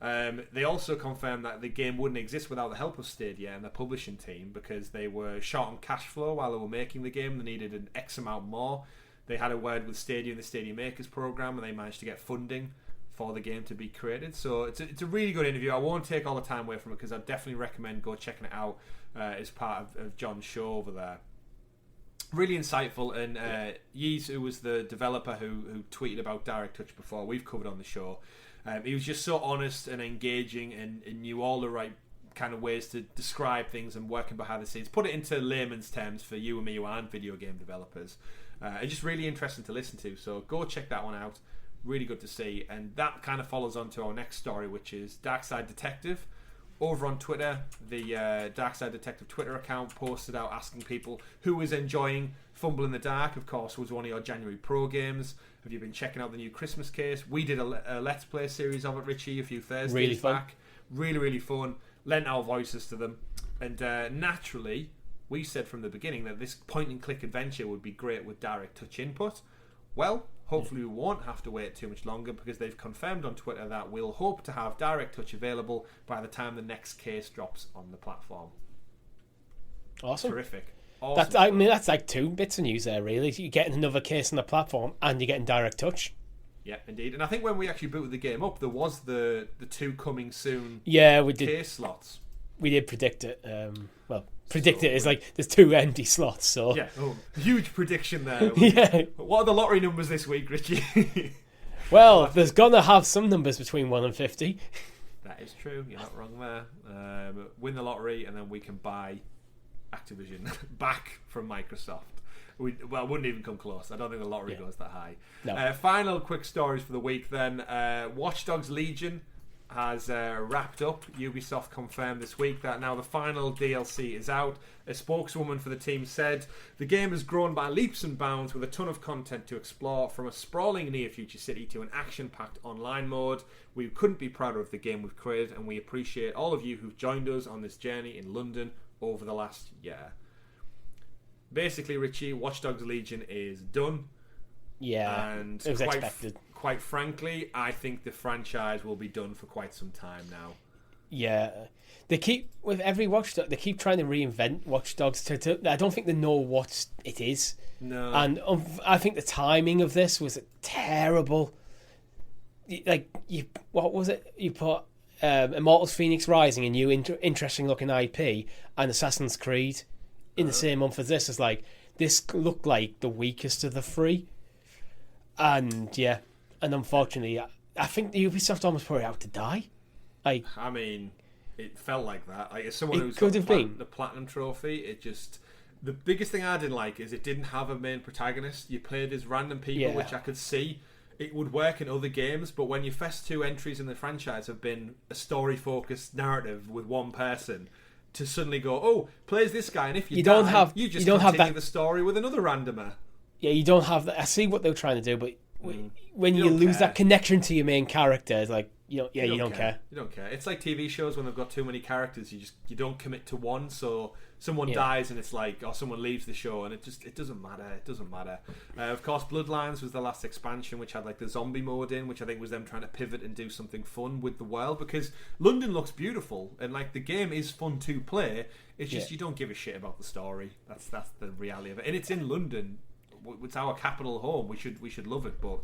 They also confirmed that the game wouldn't exist without the help of Stadia and the publishing team, because they were short on cash flow while they were making the game. They needed an X amount more. They had a word with Stadia and the Stadia Makers program, and they managed to get funding for the game to be created. So it's a really good interview. I won't take all the time away from it, because I definitely recommend go checking it out as part of John's show over there. Really insightful, and Yeez, who was the developer who tweeted about Direct Touch before, we've covered on the show. He was just so honest and engaging, and knew all the right kind of ways to describe things and working behind the scenes, put it into layman's terms for you and me who aren't video game developers. It's just really interesting to listen to, so go check that one out. Really good to see. And that kind of follows on to our next story, which is Darkside Detective. Over on Twitter, the Darkside Detective Twitter account posted out asking people who was enjoying Fumble in the Dark. Of course, was one of your January Pro games. Have you been checking out the new Christmas case? We did a Let's Play series of it, Richie, a few Thursdays back. Really fun. Lent our voices to them. And naturally, we said from the beginning that this point-and-click adventure would be great with direct touch input. Well, hopefully we won't have to wait too much longer, because they've confirmed on Twitter that we'll hope to have direct touch available by the time the next case drops on the platform. Awesome. Terrific. Awesome. That's like 2 bits of news there, really. You're getting another case on the platform, and you're getting direct touch. Yeah, indeed. And I think when we actually booted the game up, there was the 2 coming soon we did, case slots. We did predict it. It is like there's 2 empty slots. So yeah, huge prediction there. Yeah. What are the lottery numbers this week, Richie? Well, there's gonna have some numbers between 1 and 50. That is true. You're not wrong there. Win the lottery, and then we can buy Activision back from Microsoft. Well, wouldn't even come close. I don't think the lottery goes that high. No. Final quick stories for the week then. WatchDogs Legion has wrapped up. Ubisoft confirmed this week that now the final DLC is out. A spokeswoman for the team said, "The game has grown by leaps and bounds with a ton of content to explore, from a sprawling near-future city to an action-packed online mode. We couldn't be prouder of the game we've created, and we appreciate all of you who've joined us on this journey in London over the last year." Basically, Richie, WatchDogs Legion is done. Yeah, and it was expected. Quite frankly, I think the franchise will be done for quite some time now. Yeah, they keep with every Watchdog. They keep trying to reinvent Watchdogs. I don't think they know what it is. No, and I think the timing of this was terrible. Like what was it? You put Immortals: Phoenix Rising, a new interesting looking IP, and Assassin's Creed in the same month as this. It's like this looked like the weakest of the three, and yeah. And unfortunately, I think the Ubisoft almost put it out to die. Like, I mean, it felt like that. Like, as someone who's got the Platinum Trophy, it just... The biggest thing I didn't like is it didn't have a main protagonist. You played as random people, which I could see it would work in other games, but when your first two entries in the franchise have been a story-focused narrative with one person, to suddenly go, oh, play as this guy, and if you don't die, have, you just don't continue have the story with another randomer. Yeah, you don't have that. I see what they're trying to do, but when you lose care. that connection to your main character, it's like you don't care. You don't care. It's like TV shows when they've got too many characters. You don't commit to one. So someone dies and it's like, or someone leaves the show, and it doesn't matter. It doesn't matter. Of course, Bloodlines was the last expansion, which had like the zombie mode in, which I think was them trying to pivot and do something fun with the world, because London looks beautiful and like the game is fun to play. It's just you don't give a shit about the story. That's the reality of it, and it's in London. It's our capital home. We should love it, but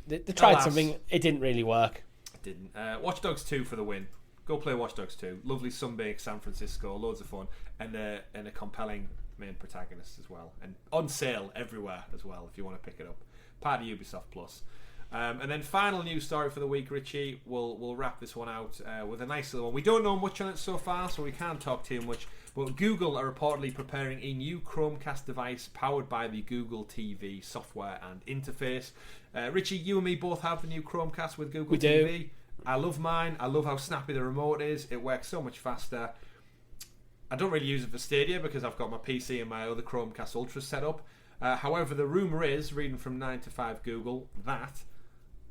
they tried something. It didn't really work. It didn't. Watch Dogs 2 for the win. Go play Watch Dogs 2. Lovely sunbaked San Francisco, loads of fun, and a compelling main protagonist as well, and on sale everywhere as well if you want to pick it up. Part of Ubisoft Plus. And then final news story for the week, Richie. We'll wrap this one out with a nice little one. We don't know much on it so far, so we can't talk too much. But Google are reportedly preparing a new Chromecast device powered by the Google TV software and interface. Richie, you and me both have the new Chromecast with Google TV. Do. I love mine. I love how snappy the remote is. It works so much faster. I don't really use it for Stadia because I've got my PC and my other Chromecast Ultra set up. However, the rumour is, reading from 9 to 5 Google, that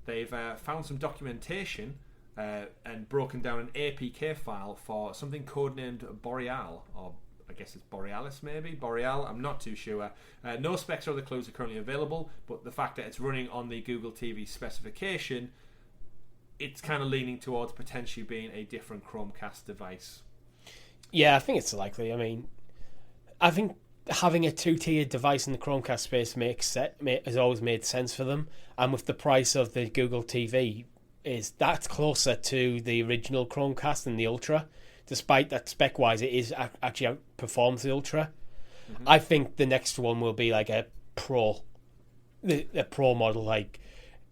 they've found some documentation and broken down an APK file for something codenamed Boreal, or I guess it's Borealis maybe? Boreal, I'm not too sure. No specs or other clues are currently available, but the fact that it's running on the Google TV specification, it's kind of leaning towards potentially being a different Chromecast device. Yeah, I think it's likely. I mean, I think having a two-tiered device in the Chromecast space has always made sense for them, and with the price of the Google TV, that's closer to the original Chromecast than the Ultra, despite that spec-wise it is actually outperforms the Ultra. Mm-hmm. I think the next one will be like a Pro, the Pro model. Like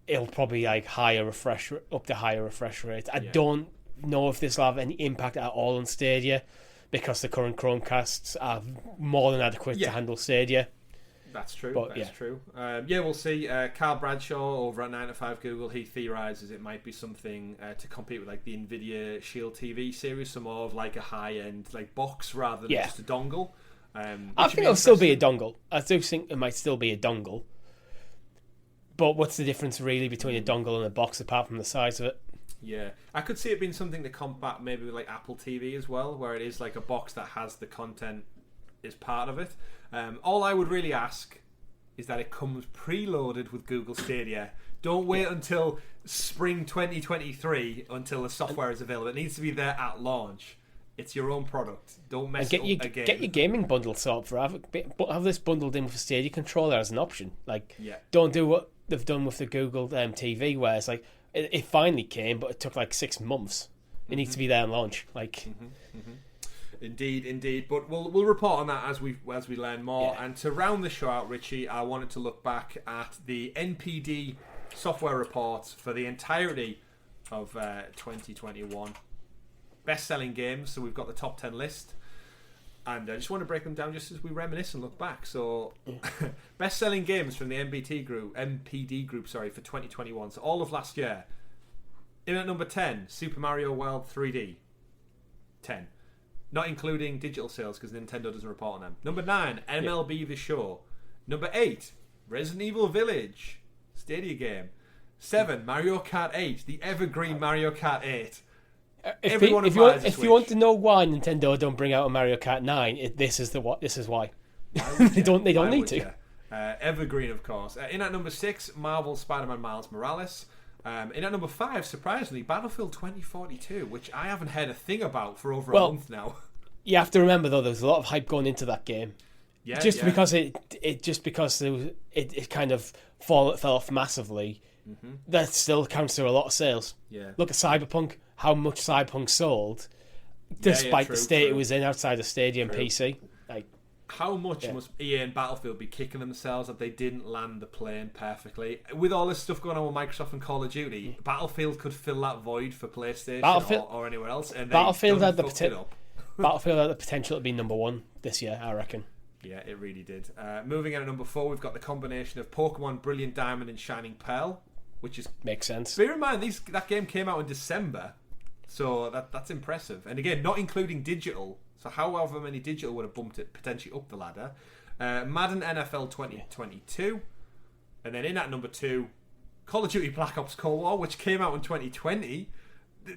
it'll probably like up to higher refresh rates. I don't know if this will have any impact at all on Stadia, because the current Chromecasts are more than adequate to handle Stadia. That's true. That's true. We'll see. Carl Bradshaw over at 9 to 5 Google, he theorises it might be something to compete with like the Nvidia Shield TV series, so more of like a high-end like box rather than just a dongle. I think it'll still be a dongle. I do think it might still be a dongle. But what's the difference really between a dongle and a box apart from the size of it? Yeah, I could see it being something to combat maybe with like Apple TV as well, where it is like a box that has the content is part of it. All I would really ask is that it comes preloaded with Google Stadia. Don't wait until spring 2023 until the software is available. It needs to be there at launch. It's your own product. Don't mess up again. Get your gaming bundle sorted for have this bundled in with a Stadia controller as an option. Don't do what they've done with the Google TV, where it's like it finally came, but it took like 6 months. It needs to be there on launch. Indeed. But we'll report on that as we learn more. Yeah. And to round the show out, Richie, I wanted to look back at the NPD software reports for the entirety of 2021. Best-selling games. So we've got the top 10 list. And I just want to break them down just as we reminisce and look back. So, best-selling games from the MPD group, for 2021. So all of last year. In at number 10, Super Mario World 3D. 10. Not including digital sales because Nintendo doesn't report on them. Number 9, MLB The Show. Number 8, Resident Evil Village. Stadia game. 7, Mario Kart 8. The evergreen Mario Kart 8. If you want to know why Nintendo don't bring out a Mario Kart 9, this is why. They don't need to. Evergreen, of course. In at number 6, Marvel Spider-Man Miles Morales. In at number 5, surprisingly, Battlefield 2042, which I haven't heard a thing about for over a month now. You have to remember though, there's a lot of hype going into that game. Because it kind of fell off massively. Mm-hmm. That still counts to a lot of sales. Yeah. Look at Cyberpunk. How much Cyberpunk sold, despite the state it was in outside of Stadia and PC. How much must EA and Battlefield be kicking themselves that they didn't land the plane perfectly? With all this stuff going on with Microsoft and Call of Duty, Battlefield could fill that void for PlayStation or anywhere else. And Battlefield had the potential to be number 1 this year, I reckon. Yeah, it really did. Moving on to number 4, we've got the combination of Pokemon Brilliant Diamond and Shining Pearl, which makes sense. Bear in mind, that game came out in December. So that's impressive. And again, not including digital. So however many digital would have bumped it potentially up the ladder. Madden NFL 2022. And then in at number 2, Call of Duty Black Ops Cold War, which came out in 2020.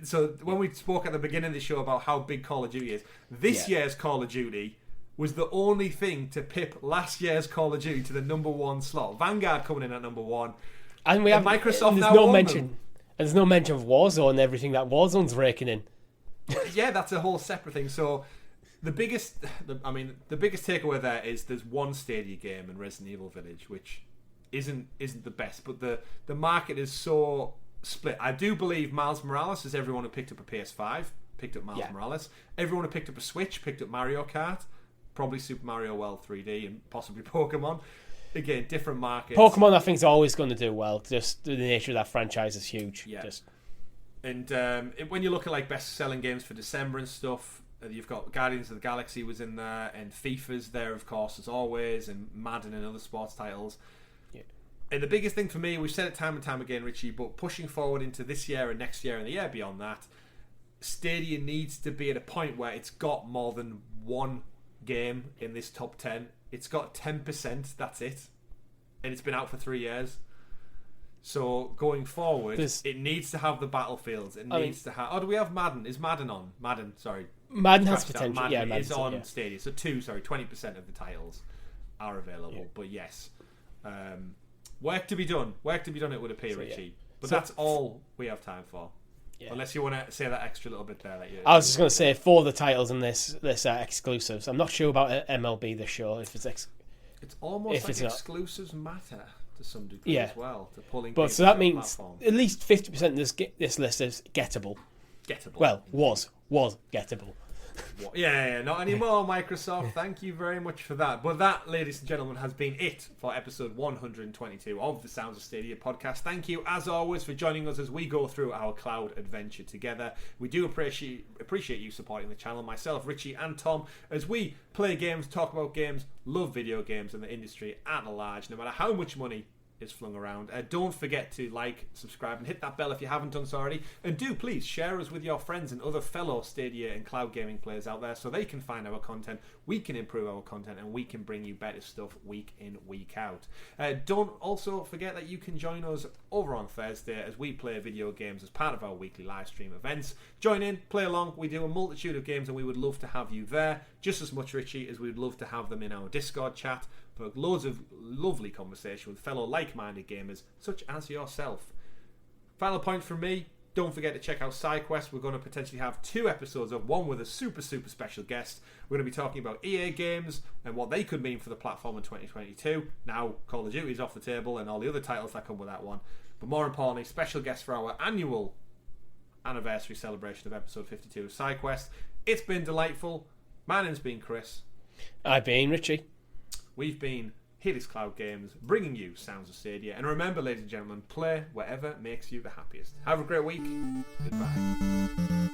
So when we spoke at the beginning of the show about how big Call of Duty is, this year's Call of Duty was the only thing to pip last year's Call of Duty to the number 1 slot. Vanguard coming in at number 1. And we have Microsoft now there's no mention of Warzone and everything that Warzone's raking in. Yeah, that's a whole separate thing. So the biggest takeaway there is there's one Stadia game in Resident Evil Village, which isn't the best, but the market is so split. I do believe Miles Morales is everyone who picked up a PS5 picked up Miles Morales. Everyone who picked up a Switch picked up Mario Kart, probably Super Mario World 3D, and possibly Pokemon. Again, different markets. Pokemon, I think, is always going to do well. Just the nature of that franchise is huge. Yeah. And when you look at best-selling games for December and stuff, you've got Guardians of the Galaxy was in there, and FIFA's there, of course, as always, and Madden and other sports titles. Yeah. And the biggest thing for me, we've said it time and time again, Richie, but pushing forward into this year and next year and the year beyond that, Stadia needs to be at a point where it's got more than one game in this top 10. It's got 10%, that's it. And it's been out for 3 years. So going forward, it needs to have the Battlefields. It needs to have... Oh, do we have Madden? Is Madden on? Madden has potential. Madden is on Stadia. So 20% of the titles are available. Yeah. But yes. Work to be done. It would appear, Richie. But that's all we have time for. Yeah. Unless you want to say that extra little bit there. I was just going to say, for the titles in this exclusives, I'm not sure about MLB The Show. If it's almost like exclusives matter to some degree as well. To pulling but so that means at least 50% of this list is gettable. Well, was gettable. Yeah, not anymore, Microsoft. Thank you very much for that. But that, ladies and gentlemen, has been it for episode 122 of the Sounds of Stadia podcast. Thank you, as always, for joining us as we go through our cloud adventure together. We do appreciate you supporting the channel, myself, Richie, and Tom, as we play games, talk about games, love video games and the industry at large, no matter how much money is flung around. Don't forget to like, subscribe, and hit that bell if you haven't done so already. And do please share us with your friends and other fellow Stadia and cloud gaming players out there so they can find our content, we can improve our content, and we can bring you better stuff week in, week out. Don't also forget that you can join us over on Thursday as we play video games as part of our weekly live stream events. Join in, play along. We do a multitude of games and we would love to have you there just as much, Richie, as we'd love to have them in our Discord chat. For loads of lovely conversation with fellow like-minded gamers such as yourself. Final point from me, don't forget to check out SideQuest. We're going to potentially have 2 episodes of one with a super special guest. We're going to be talking about EA games and what they could mean for the platform in 2022. Now Call of Duty is off the table and all the other titles that come with that one. But more importantly, special guest for our annual anniversary celebration of episode 52 of SideQuest. It's been delightful. My name's been Chris. I've been Richie. We've been Hideous Cloud Games, bringing you Sounds of Stadia. And remember, ladies and gentlemen, play whatever makes you the happiest. Have a great week. Goodbye.